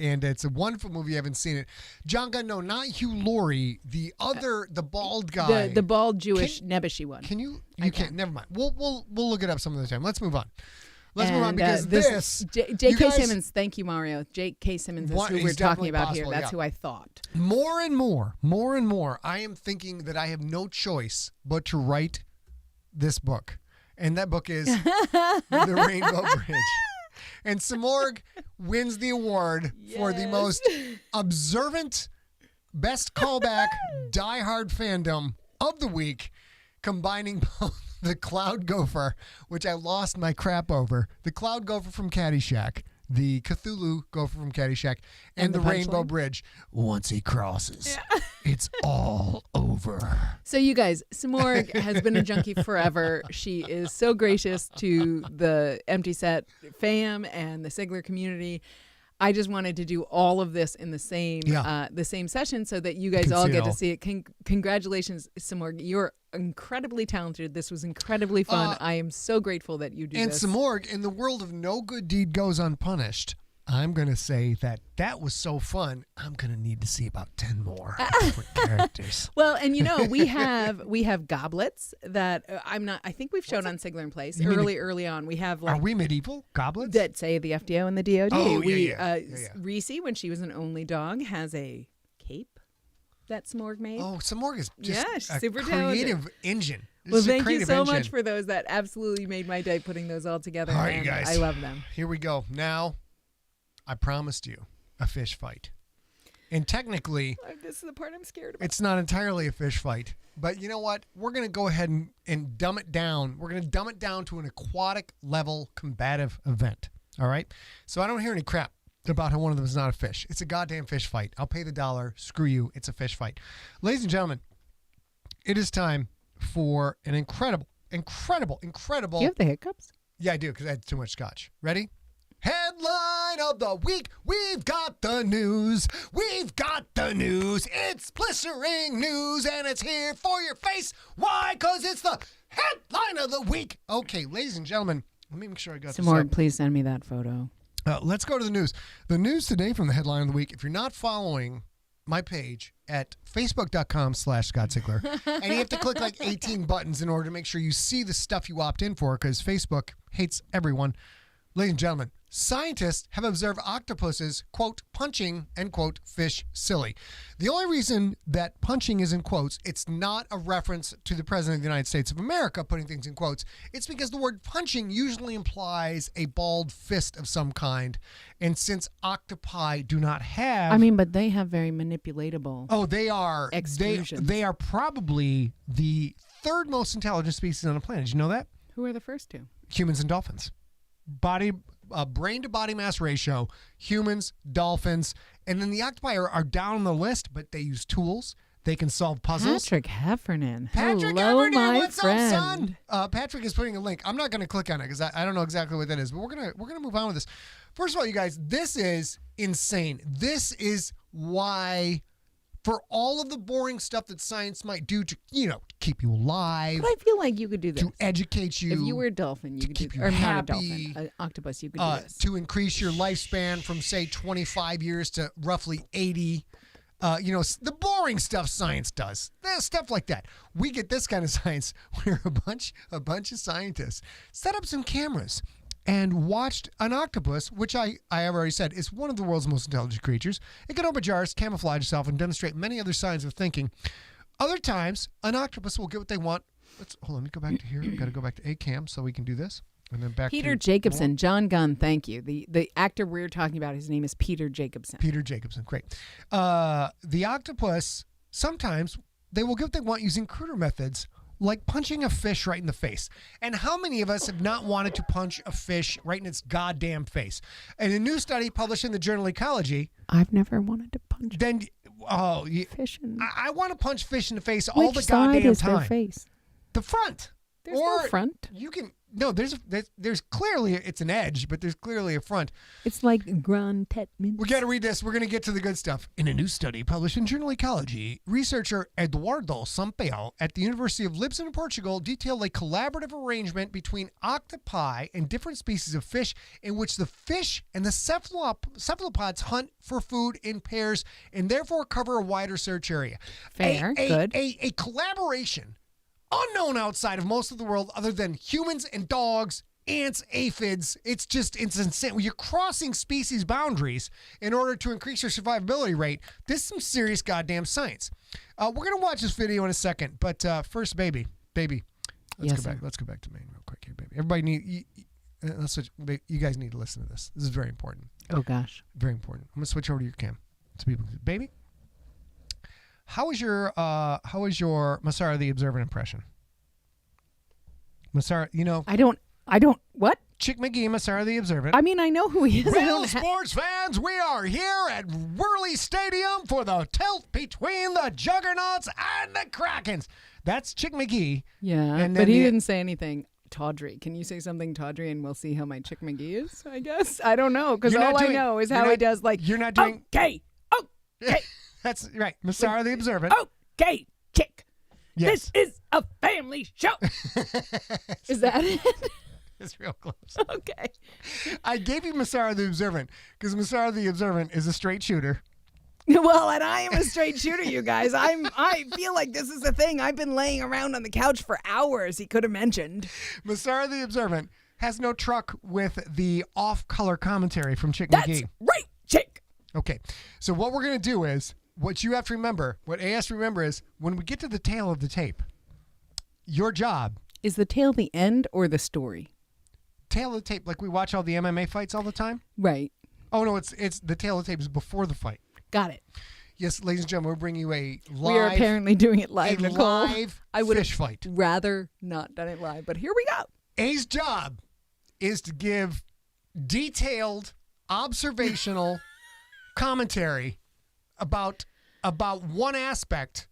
And it's a wonderful movie. I haven't seen it. John Gunn, no, not Hugh Laurie. The other, the bald guy. The bald Jewish nebbishy one. Can you? You can't. Never mind. We'll look it up some other time. Let's move on. Let's move on because J.K. Simmons, thank you, Mario. J.K. Simmons is who we're talking about here. That's who I thought. More and more, I am thinking that I have no choice but to write this book. And that book is The Rainbow Bridge. And Simorg wins the award for the most observant, best callback, diehard fandom of the week. combining both the cloud gopher, which I lost my crap over, the cloud gopher from Caddyshack, the Cthulhu gopher from Caddyshack, and the Rainbow Bridge. Once he crosses, it's all over. So you guys, Simorg has been a junkie forever. She is so gracious to the Empty Set fam and the Sigler community. I just wanted to do all of this in the same session so that you guys all get to see it. Congratulations, Simorg. You're incredibly talented. This was incredibly fun. I am so grateful that you do this. And Simorg, in the world of no good deed goes unpunished, I'm going to say that was so fun. I'm going to need to see about 10 more different characters. Well, and we have goblets that I think we've shown on SIGLERinPLACE early on. We have Are we medieval goblets? That say the FDO and the DOD. Oh, Reese, when she was an only dog, has a cape that Simorg made. Oh, Simorg is just a super creative engine. Well, thank you so much for those. That absolutely made my day putting those all together. All right, you guys. I love them. Here we go. Now, I promised you a fish fight. And technically, this is the part I'm scared about. It's not entirely a fish fight. But you know what? We're going to go ahead and dumb it down. We're going to dumb it down to an aquatic level combative event. All right? So I don't hear any crap about how one of them is not a fish. It's a goddamn fish fight. I'll pay the $1. Screw you. It's a fish fight. Ladies and gentlemen, it is time for an incredible. Do you have the hiccups? Yeah, I do, because I had too much scotch. Ready? Headline of the week. We've got the news. We've got the news. It's blistering news, and it's here for your face. Why? Because it's the headline of the week. Okay, ladies and gentlemen, let me make sure I got this up. Please send me that photo. Let's go to the news. The news today from the headline of the week. If you're not following my page at facebook.com/Scott Sigler, and you have to click like 18 buttons in order to make sure you see the stuff you opt in for, because Facebook hates everyone. Ladies and gentlemen, scientists have observed octopuses, quote, punching, end quote, fish silly. The only reason that punching is in quotes, it's not a reference to the President of the United States of America putting things in quotes. It's because the word punching usually implies a balled fist of some kind. And since octopi do not have... but they have very manipulatable... Oh, they are... extrusions. They are probably the third most intelligent species on the planet. Did you know that? Who are the first two? Humans and dolphins. Brain to body mass ratio, humans, dolphins, and then the octopi are down on the list, but they use tools. They can solve puzzles. Patrick Heffernan. Patrick Hello, Heffernan, my what's friend. up, son? Patrick is putting a link. I'm not going to click on it because I don't know exactly what that is, but we're gonna move on with this. First of all, you guys, this is insane. This is why, for all of the boring stuff that science might do to, keep you alive. But I feel like you could do this. To educate you. If you were a dolphin, you could do this. Or not a dolphin, an octopus, you could do this. To increase your lifespan from, say, 25 years to roughly 80. The boring stuff science does. Stuff like that. We get this kind of science where a bunch of scientists set up some cameras and watched an octopus, which I have already said is one of the world's most intelligent creatures. It can open jars, camouflage itself, and demonstrate many other signs of thinking. Other times, an octopus will get what they want. Let me go back to here. I've got to go back to ACAM so we can do this. And then back Peter to Jacobson, more. John Gunn, thank you. The actor we're talking about, his name is Peter Jacobson. Peter Jacobson, great. The octopus, sometimes they will get what they want using cruder methods, like punching a fish right in the face. And how many of us have not wanted to punch a fish right in its goddamn face? In a new study published in the journal Ecology, I've never wanted to punch fish. I want to punch fish in the face all the Which goddamn side is time. their face? The front. There's no front. You can there's clearly it's an edge, but there's clearly a front. It's like Grand Tetman. We got to read this. We're going to get to the good stuff. In a new study published in Journal Ecology, researcher Eduardo Sampaio at the University of Lisbon in Portugal detailed a collaborative arrangement between octopi and different species of fish in which the fish and the cephalopods hunt for food in pairs and therefore cover a wider search area. Fair, good. A collaboration unknown outside of most of the world other than humans and dogs, ants, aphids. It's insane. When you're crossing species boundaries in order to increase your survivability rate, this is some serious goddamn science. We're going to watch this video in a second, but first, baby, let's go back to Maine real quick here, baby. Everybody you guys need to listen to this. This is very important. Oh, gosh. Very important. I'm going to switch over to your cam. So people, baby. How is your Massara the Observant impression? Massara, I don't. What? Chick McGee, Massara the Observant. I mean, I know who he is. I Well, don't sports fans, we are here at Whirly Stadium for the tilt between the Juggernauts and the Krakens. That's Chick McGee. Yeah, And but then he the- didn't say anything. Tawdry. Can you say something tawdry and we'll see how my Chick McGee is, I guess? I don't know, because You're not all I doing- know is you're how he not- does, like, You're not doing. okay, okay, That's right. Massara the Observant. okay, Chick. Yes. This is a family show. Is that it? It's real close. Okay. I gave you Massara the Observant because Massara the Observant is a straight shooter. Well, and I am a straight shooter, you guys. I feel like this is the thing. I've been laying around on the couch for hours. He could have mentioned. Massara the Observant has no truck with the off-color commentary from Chick That's McGee. right, Chick. Okay, so what we're going to do is, what you have to remember, what A has to remember is, when we get to the tail of the tape, your job, Is the tale the end or the story? tail of the tape, like we watch all the MMA fights all the time. Right. Oh, no, it's the tail of the tape is before the fight. Got it. Yes, ladies and gentlemen, we're bringing you a live, We are apparently doing it live, a Nicole. live I would fish fight. rather not done it live, but here we go. A's job is to give detailed, observational commentary about one aspect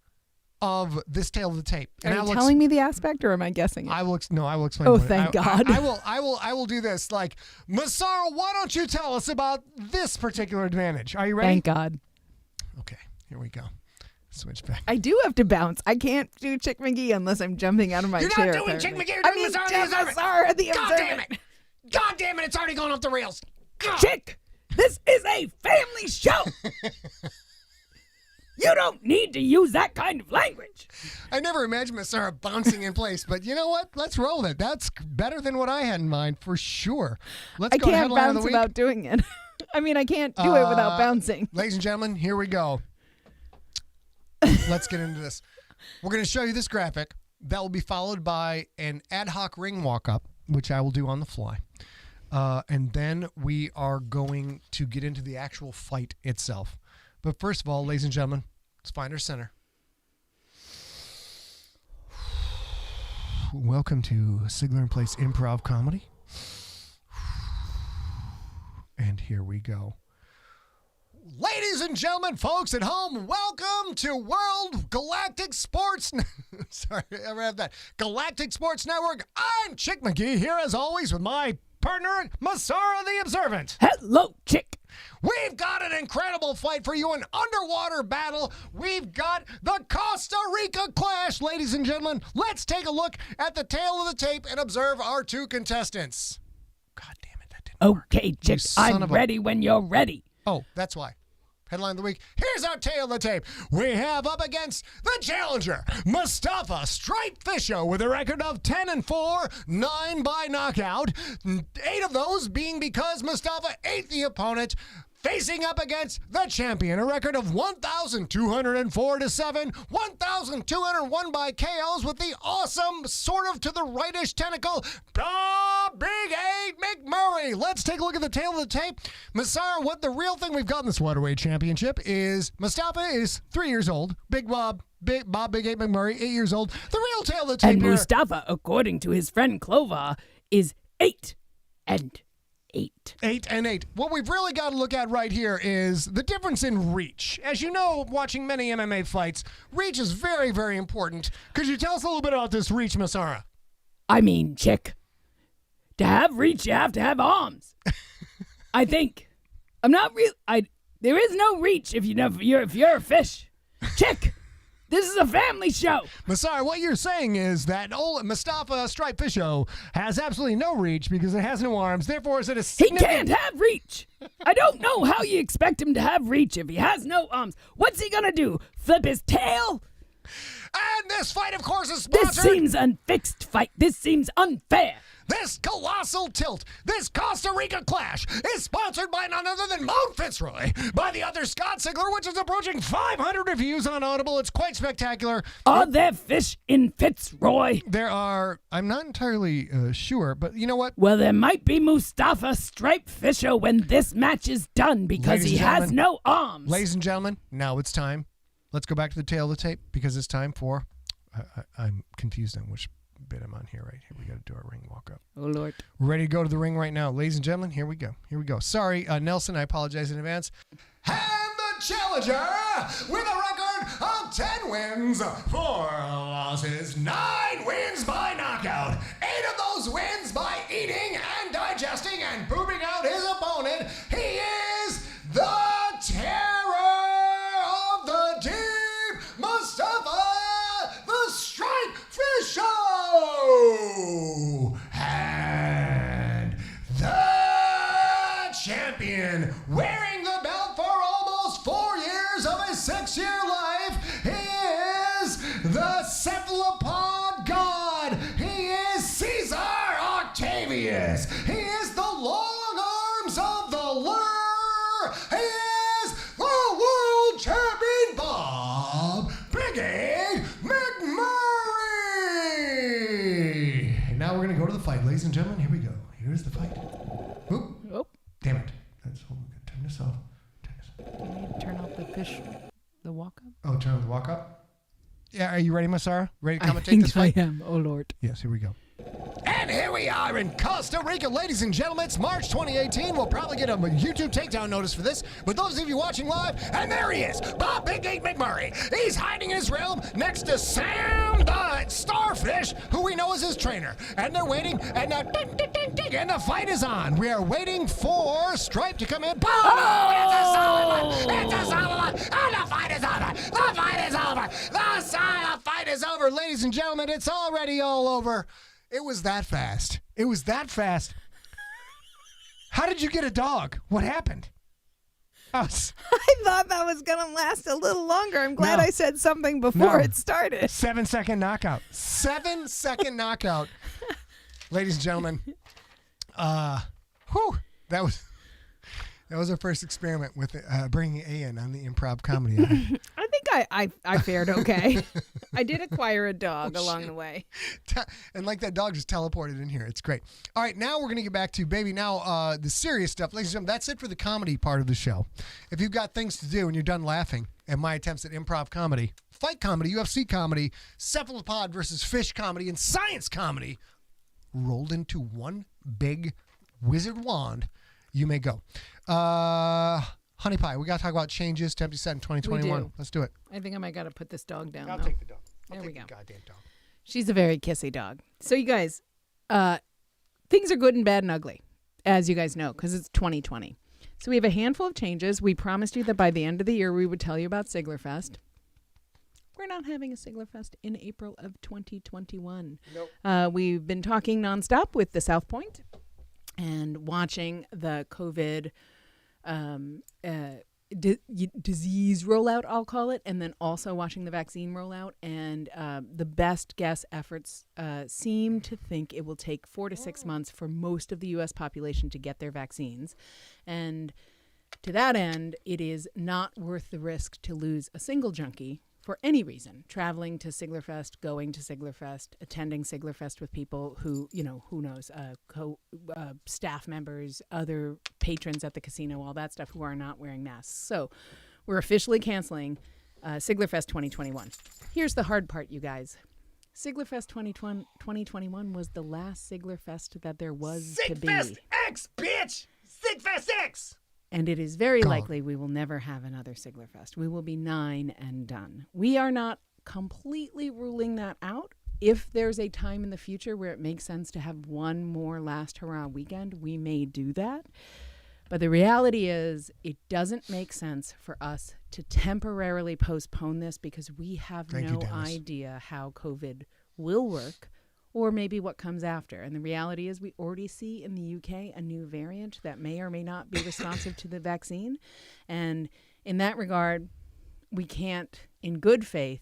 of this tale of the tape. Are I you will telling me the aspect, or am I guessing it? I will explain. Oh, what it- thank God. I will do this. Like, Massara, why don't you tell us about this particular advantage? Are you ready? Thank God. Okay, here we go. Switch back. I do have to bounce. I can't do Chick McGee unless I'm jumping out of my You're not chair. doing Chick apparently. McGee, you're I doing mean, Massara the Jeff Observant. Massara the God damn Observant. it! God damn it! It's already gone off the rails. God. Chick, this is a family show. You don't need to use that kind of language. I never imagined Massara bouncing in place, but you know what? Let's roll it. That's better than what I had in mind for sure. Let's I go to can't headline of the bounce week. without doing it. I mean, I can't do it without bouncing. Ladies and gentlemen, here we go. Let's get into this. We're going to show you this graphic. That will be followed by an ad hoc ring walk-up, which I will do on the fly. And then we are going to get into the actual fight itself. But first of all, ladies and gentlemen, let's find our center. Welcome to SIGLERinPLACE Improv Comedy. And here we go. Ladies and gentlemen, folks at home, welcome to World Galactic Sports. Sorry, I read that. Galactic Sports Network. I'm Chick McGee here as always with my partner, Massara the Observant. Hello, Chick. We've got an incredible fight for you, an underwater battle. We've got the Costa Rica Clash, ladies and gentlemen. Let's take a look at the tail of the tape and observe our two contestants. God damn it, that didn't work. Okay, Chick, son I'm of a- ready when you're ready. Oh, that's why. Headline of the week. Here's our tail of the tape. We have up against the challenger, Mustafa Stripe Fisho, with a record of 10-4, 9 by knockout. 8 of those being because Mustafa ate the opponent. Facing up against the champion, a record of 1,204-7, 1,201 by KOs with the awesome, sort of to the rightish tentacle, Big 8 McMurray. Let's take a look at the tail of the tape. Massara, what the real thing we've got in this welterweight championship is Mustafa is 3 years old. Big 8 McMurray, 8 years old. The real tail of the tape And here. Mustafa, according to his friend Clover, is 8 and 8. 8 and 8. What we've really got to look at right here is the difference in reach. As you know, watching many MMA fights, reach is very, very important. Could you tell us a little bit about this reach, Massara? I mean, Chick, to have reach, you have to have arms. I think. I'm not real. There is no reach if you're a fish. Chick, this is a family show. Massara, what you're saying is that old Mustafa Stripe Fisho has absolutely no reach because it has no arms. Therefore, is it a He significant... can't have reach. I don't know how you expect him to have reach if he has no arms. What's he gonna do? Flip his tail? And this fight, of course, is This sponsored... seems unfixed fight. This seems unfair. This colossal tilt, this Costa Rica Clash, is sponsored by none other than Mount Fitzroy, by the other Scott Sigler, which is approaching 500 reviews on Audible. It's quite spectacular. Are there fish in Fitzroy? There are, I'm not entirely sure, but you know what? Well, there might be Mustafa Stripe Fisher when this match is done because Ladies he and has gentlemen. no arms. Ladies and gentlemen, now it's time. Let's go back to the tail of the tape because it's time for, I'm confused on which bit I'm on here right here. We got to do our ring walk up. Oh, Lord. We're ready to go to the ring right now. Ladies and gentlemen, here we go. Here we go. Sorry, Nelson, I apologize in advance. And the challenger with a record of 10 wins, 4 losses, 9 wins by knockout, 8 of those wins by eating and digesting and pooping out his opponent. He is the terror of the deep, Mustafa, the Stripe Fish Show. And the champion, wearing the belt for almost 4 years of his 6-year life, he is the cephalopod god. He is Caesar Octavius. He is the long arms of the lure. He is the world champion Bob Biggie McMurray. And now we're going to go to the fight. Ladies and gentlemen, here we go. Here's the fight. Oop. Oh. Damn it. That's hold on. Turn this off. Turn this off. You need to turn off the fish, the walk-up. Oh, turn on the walk up? Yeah, are you ready, Masara? Ready to I commentate think this I fight? am. Oh, Lord. Yes, here we go. And here we are in Costa Rica, ladies and gentlemen. It's March 2018. We'll probably get a YouTube takedown notice for this. But those of you watching live, and there he is, Bob Big Eight McMurray. He's hiding in his realm next to Sam the Starfish, who we know as his trainer. And they're waiting, and ding, ding, ding, ding, and the fight is on. We are waiting for Stripe to come in. Boom! It's a solid one! It's a solid one! And the fight is over! The fight is over! The fight is over, ladies and gentlemen. It's already all over. It was that fast. It was that fast. How did you get a dog? What happened? I thought that was going to last a little longer. I'm glad I said something before it started. 7-second knockout. 7-second knockout. Ladies and gentlemen, that was our first experiment with bringing A in on the improv comedy. I think I fared okay. I did acquire a dog along the way. And like that dog just teleported in here. It's great. All right, now we're going to get back to, baby, now the serious stuff. Ladies and gentlemen, that's it for the comedy part of the show. If you've got things to do and you're done laughing at my attempts at improv comedy, fight comedy, UFC comedy, cephalopod versus fish comedy, and science comedy rolled into one big wizard wand, you may go. Honey Pie, we got to talk about changes to Empty Set in 2021. We do. Let's do it. I think I might got to put this dog down. I'll though. take the dog. There we go. The goddamn dog. She's a very kissy dog. So you guys, things are good and bad and ugly, as you guys know, because it's 2020. So we have a handful of changes. We promised you that by the end of the year, we would tell you about SiglerFest. We're not having a SiglerFest in April of 2021. Nope. We've been talking nonstop with the South Point and watching the COVID disease rollout, I'll call it, and then also watching the vaccine rollout. And the best guess efforts seem to think it will take 4 to 6 months for most of the U.S. population to get their vaccines. And to that end, it is not worth the risk to lose a single junkie for any reason, traveling to SiglerFest, going to SiglerFest, attending SiglerFest with people who, who knows, staff members, other patrons at the casino, all that stuff, who are not wearing masks. So we're officially canceling SiglerFest 2021. Here's the hard part, you guys. SiglerFest 2021 was the last SiglerFest that there was to be. SigFestX, bitch! SigFestX! And it is very likely we will never have another SiglerFest. We will be 9 and done. We are not completely ruling that out. If there's a time in the future where it makes sense to have one more last hurrah weekend, we may do that. But the reality is it doesn't make sense for us to temporarily postpone this because we have no idea how COVID will work, or maybe what comes after. And the reality is we already see in the UK a new variant that may or may not be responsive to the vaccine. And in that regard, we can't, in good faith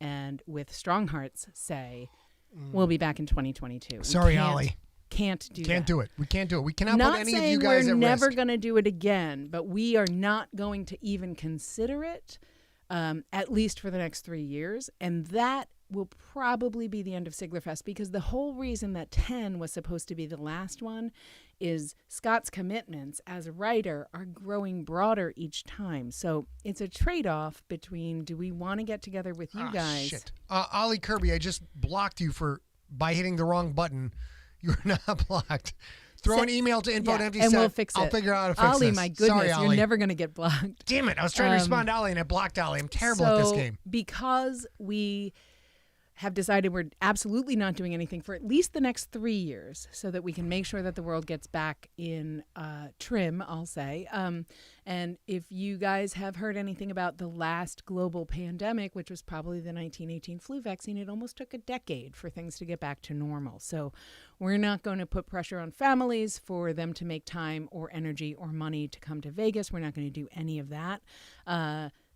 and with strong hearts, say we'll be back in 2022. Sorry, Ollie. Can't do it. We can't do it. We cannot not put any saying of you guys at risk. we're never going to do it again, but we are not going to even consider it, at least for the next 3 years. And that will probably be the end of SiglerFest, because the whole reason that 10 was supposed to be the last one is Scott's commitments as a writer are growing broader each time. So it's a trade-off between, do we want to get together with you guys? Shit. Ollie Kirby, I just blocked you for by hitting the wrong button. You're not blocked. Throw an email to info@emptyset. and we'll fix it. I'll figure out how to fix Ollie, this. my goodness, Sorry, you're Ollie. never going to get blocked. Damn it. I was trying to respond to Ollie and I blocked Ollie. I'm terrible at this game. Because we have decided we're absolutely not doing anything for at least the next 3 years so that we can make sure that the world gets back in trim, I'll say. And if you guys have heard anything about the last global pandemic, which was probably the 1918 flu vaccine, it almost took a decade for things to get back to normal. So we're not going to put pressure on families for them to make time or energy or money to come to Vegas. We're not going to do any of that.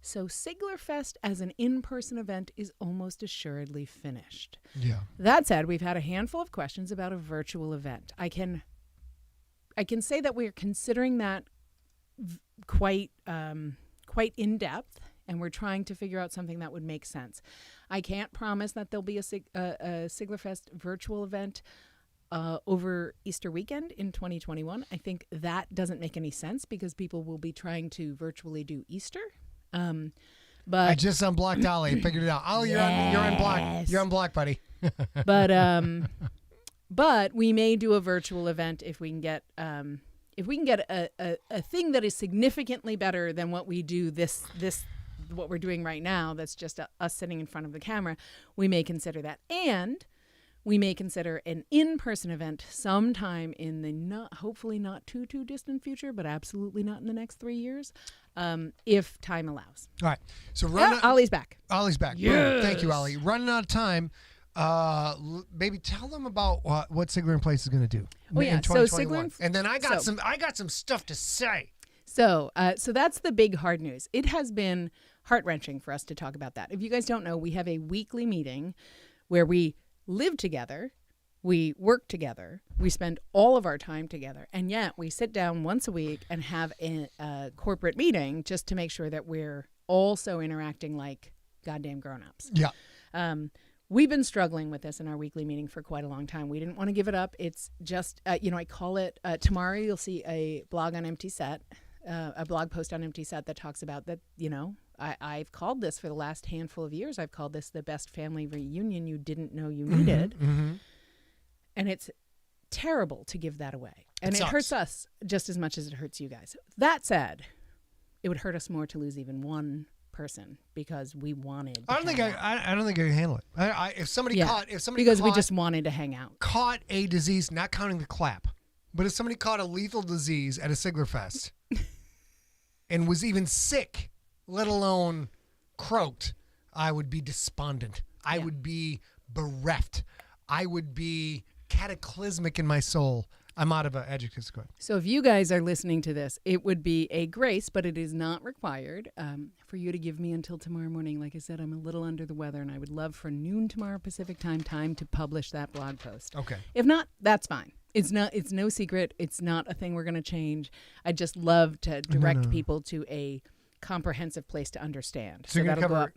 So SiglerFest as an in-person event is almost assuredly finished. Yeah. That said, we've had a handful of questions about a virtual event. I can say that we're considering that quite in depth, and we're trying to figure out something that would make sense. I can't promise that there'll be a SiglerFest virtual event over Easter weekend in 2021. I think that doesn't make any sense because people will be trying to virtually do Easter. But I just unblocked Ollie. I figured it out. Ollie, you're unblocked. You're unblocked, buddy. But we may do a virtual event if we can get a thing that is significantly better than what we do what we're doing right now. That's just us sitting in front of the camera. We may consider that, and we may consider an in-person event sometime in the hopefully not too distant future, but absolutely not in the next 3 years, if time allows. All right. So Ollie's back. Ollie's back. Yes. Thank you, Ollie. Running out of time. Maybe tell them about what SiglerInPlace is going to do. Oh, yeah. In So 2021. And then I got some stuff to say. So that's the big hard news. It has been heart-wrenching for us to talk about that. If you guys don't know, we have a weekly meeting where we live together, we work together, we spend all of our time together, and yet we sit down once a week and have a corporate meeting just to make sure that we're also interacting like goddamn grown-ups. Yeah. We've been struggling with this in our weekly meeting for quite a long time. We didn't want to give it up. It's just, I call it, tomorrow you'll see a blog on Empty Set, a blog post on Empty Set that talks about that, I've called this for the last handful of years. I've called this the best family reunion you didn't know you needed. Mm-hmm. And it's terrible to give that away. And it hurts us just as much as it hurts you guys. That said, it would hurt us more to lose even one person because we wanted. I don't think I can handle it. If somebody we just wanted to hang out. Caught a disease, not counting the clap, but if somebody caught a lethal disease at a SiglerFest and was even sick, let alone croaked, I would be despondent. I would be bereft. I would be cataclysmic in my soul. I'm out of adjectives. Go ahead. So if you guys are listening to this, it would be a grace, but it is not required for you to give me until tomorrow morning. Like I said, I'm a little under the weather, and I would love for noon tomorrow Pacific time to publish that blog post. Okay. If not, that's fine. It's no secret. It's not a thing we're going to change. I just love to direct people to a comprehensive place to understand. So you're going to cover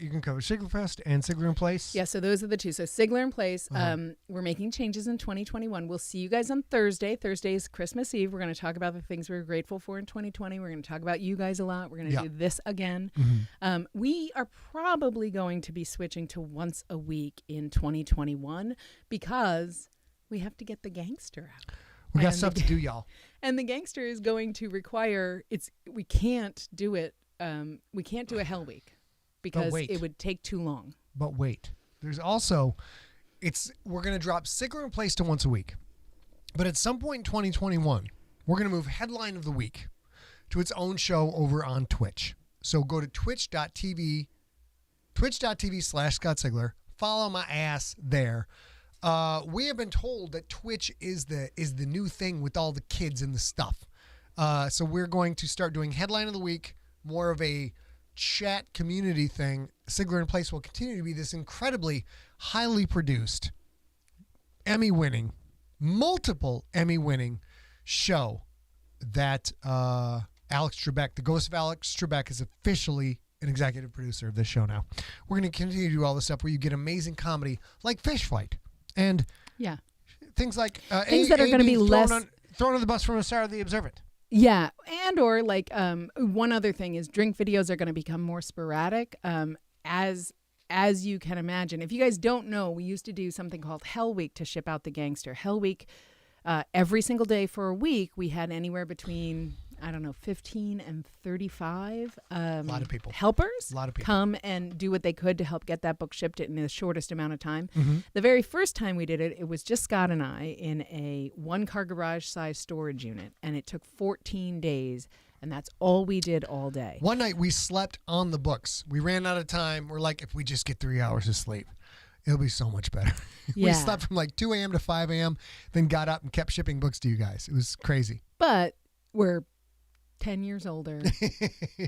you can cover SiglerFest and SiglerInPlace? Yeah, so those are the two. So SiglerInPlace, we're making changes in 2021. We'll see you guys on Thursday. Thursday is Christmas Eve. We're going to talk about the things we're grateful for in 2020. We're going to talk about you guys a lot. We're going to do this again. Mm-hmm. We are probably going to be switching to once a week in 2021 because we have to get the gangster out. We got stuff to do, y'all. And the gangster is going to require we can't do it. We can't do a Hell Week because it would take too long. But wait, there's also we're going to drop SiglerInPlace to once a week. But at some point in 2021, we're going to move Headline of the Week to its own show over on Twitch. So go to twitch.tv/Scott Sigler. Follow my ass there. We have been told that Twitch is the new thing with all the kids and the stuff. So we're going to start doing Headline of the Week, more of a chat community thing. SiglerInPlace will continue to be this incredibly highly produced, multiple Emmy-winning show that Alex Trebek, the ghost of Alex Trebek, is officially an executive producer of this show now. We're going to continue to do all this stuff where you get amazing comedy like Fish Fight. And things like things that are going to be less thrown on the bus from a star of the Observant. Yeah, and or like one other thing is drink videos are going to become more sporadic as as you can imagine, if you guys don't know, we used to do something called Hell Week to ship out the gangster. Hell Week, every single day for a week, we had anywhere between, I don't know, 15 and 35 A lot of people. helpers A lot of people. come and do what they could to help get that book shipped in the shortest amount of time. Mm-hmm. The very first time we did it, it was just Scott and I in a one-car garage-sized storage unit, and it took 14 days, and that's all we did all day. One night we slept on the books. We ran out of time. We're like, if we just get 3 hours of sleep, it'll be so much better. We Yeah. slept from like 2 a.m. to 5 a.m., then got up and kept shipping books to you guys. It was crazy. But we're 10 years older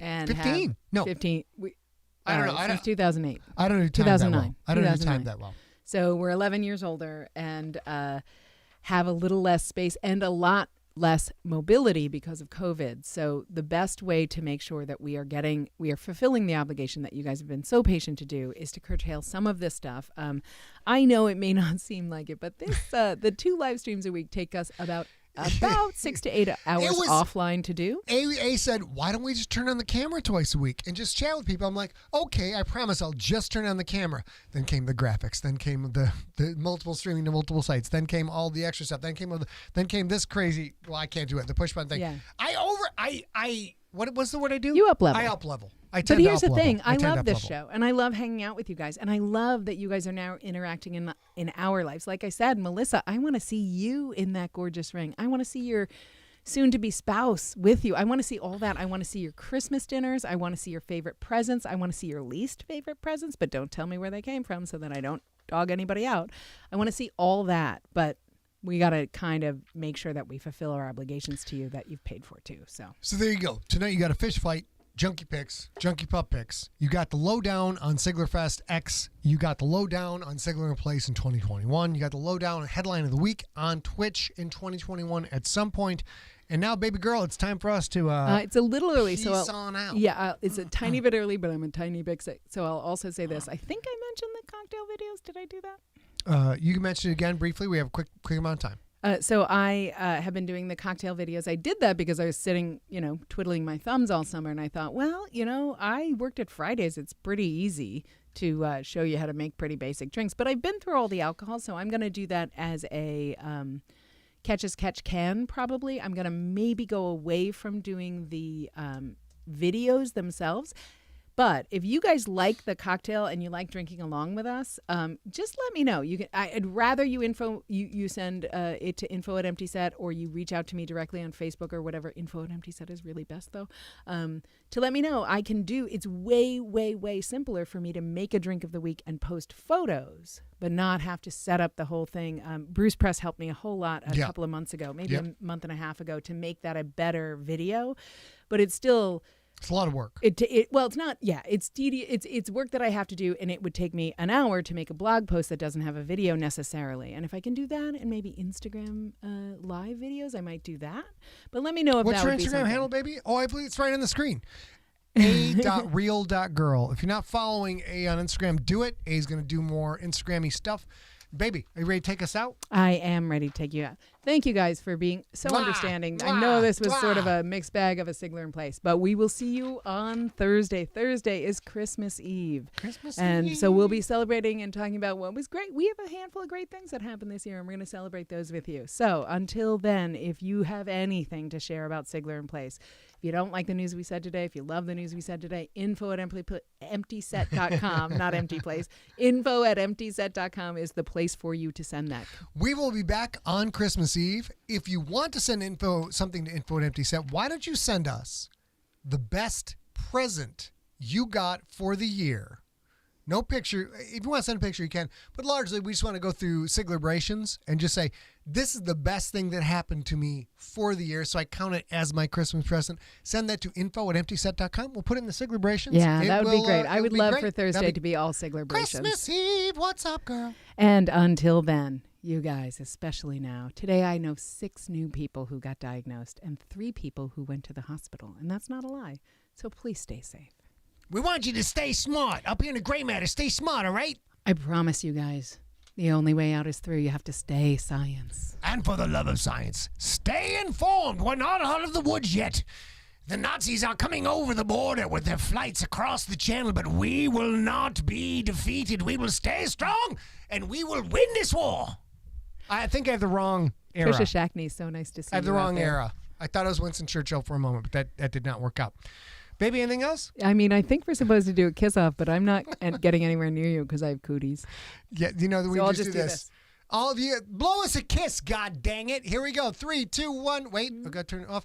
and 15? have No. 15. I don't know. Since 2008. I don't know time that 2009. well. I don't know time 2009. that well. So we're 11 years older and have a little less space and a lot less mobility because of COVID. So the best way to make sure that we are fulfilling the obligation that you guys have been so patient to do is to curtail some of this stuff. I know it may not seem like it, but this the 2 live streams a week take us about 6 to 8 hours offline to do. A said, why don't we just turn on the camera twice a week and just chat with people? I'm like, okay, I promise I'll just turn on the camera. Then came the graphics. Then came the multiple streaming to multiple sites. Then came all the extra stuff. Then came this crazy, well, I can't do it, the push button thing. Yeah. What's the word I do? You up level. I up level. I But tend to here's the up level. thing. I tend to love up this level. show, and I love hanging out with you guys, and I love that you guys are now interacting in our lives. Like I said, Melissa, I want to see you in that gorgeous ring. I want to see your soon-to-be spouse with you. I want to see all that. I want to see your Christmas dinners. I want to see your favorite presents. I want to see your least favorite presents, but don't tell me where they came from so that I don't dog anybody out. I want to see all that, but we got to kind of make sure that we fulfill our obligations to you that you've paid for too. So there you go. Tonight you got a fish fight, Junkie pics, Junkie pup pics. You got the lowdown on SiglerFestX. You got the lowdown on SiglerInPlace in 2021. You got the lowdown on headline of the week on Twitch in 2021 at some point. And now, baby girl, it's time for us to it's a little early, so peace on out. Yeah, it's a tiny bit early, but I'm a tiny bit sick. So I'll also say this. I think I mentioned the cocktail videos. Did I do that? You can mention it again briefly. We have a quick amount of time. So I have been doing the cocktail videos. I did that because I was sitting, twiddling my thumbs all summer. And I thought, well, I worked at Fridays. It's pretty easy to show you how to make pretty basic drinks. But I've been through all the alcohol, so I'm going to do that as a catch as catch can, probably. I'm going to maybe go away from doing the videos themselves. But if you guys like the cocktail and you like drinking along with us, just let me know. I'd rather you send it to info@emptyset, or you reach out to me directly on Facebook or whatever. Info@emptyset is really best though. To let me know, I can do. It's way, way, way simpler for me to make a drink of the week and post photos, but not have to set up the whole thing. Bruce Press helped me a whole lot a couple of months ago, maybe a month and a half ago, to make that a better video. But it's still. It's a lot of work. Well, it's not. Yeah, it's tedious. It's work that I have to do, and it would take me an hour to make a blog post that doesn't have a video necessarily. And if I can do that, and maybe Instagram live videos, I might do that. But let me know if What's that your would be Instagram something. handle, baby? Oh, I believe it's right on the screen. A.real.girl. If you're not following A on Instagram, do it. A's going to do more Instagram-y stuff. Baby, are you ready to take us out? I am ready to take you out. Thank you guys for being so understanding. I know this was sort of a mixed bag of a SiglerInPlace, but we will see you on Thursday. Thursday is Christmas Eve. And so we'll be celebrating and talking about what was great. We have a handful of great things that happened this year, and we're going to celebrate those with you. So until then, if you have anything to share about SiglerInPlace, if you don't like the news we said today, if you love the news we said today, info@emptyset.com, not empty place. Info@emptyset.com is the place for you to send that. We will be back on Christmas Eve. If you want to send something to info@emptyset, why don't you send us the best present you got for the year? No picture. If you want to send a picture, you can. But largely, we just want to go through Siglebrations and just say, this is the best thing that happened to me for the year, so I count it as my Christmas present. Send that to info@emptyset.com. We'll put it in the Siglebrations. Yeah, that would be great. I would love for Thursday to be all Siglebrations. Christmas Eve. What's up, girl? And until then, you guys, especially now, today I know 6 new people who got diagnosed and 3 people who went to the hospital. And that's not a lie. So please stay safe. We want you to stay smart. Up here in the gray matter, stay smart, all right? I promise you guys, the only way out is through. You have to stay science. And for the love of science, stay informed. We're not out of the woods yet. The Nazis are coming over the border with their flights across the channel, but we will not be defeated. We will stay strong, and we will win this war. I think I have the wrong era. Trisha Shackney, so nice to see you. I have the out wrong there. era. I thought it was Winston Churchill for a moment, but that did not work out. Baby, anything else? I mean, I think we're supposed to do a kiss off, but I'm not getting anywhere near you because I have cooties. Yeah, we I'll just do this. All of you, blow us a kiss, god dang it. Here we go. 3, 2, 1. Wait, I got to turn it off.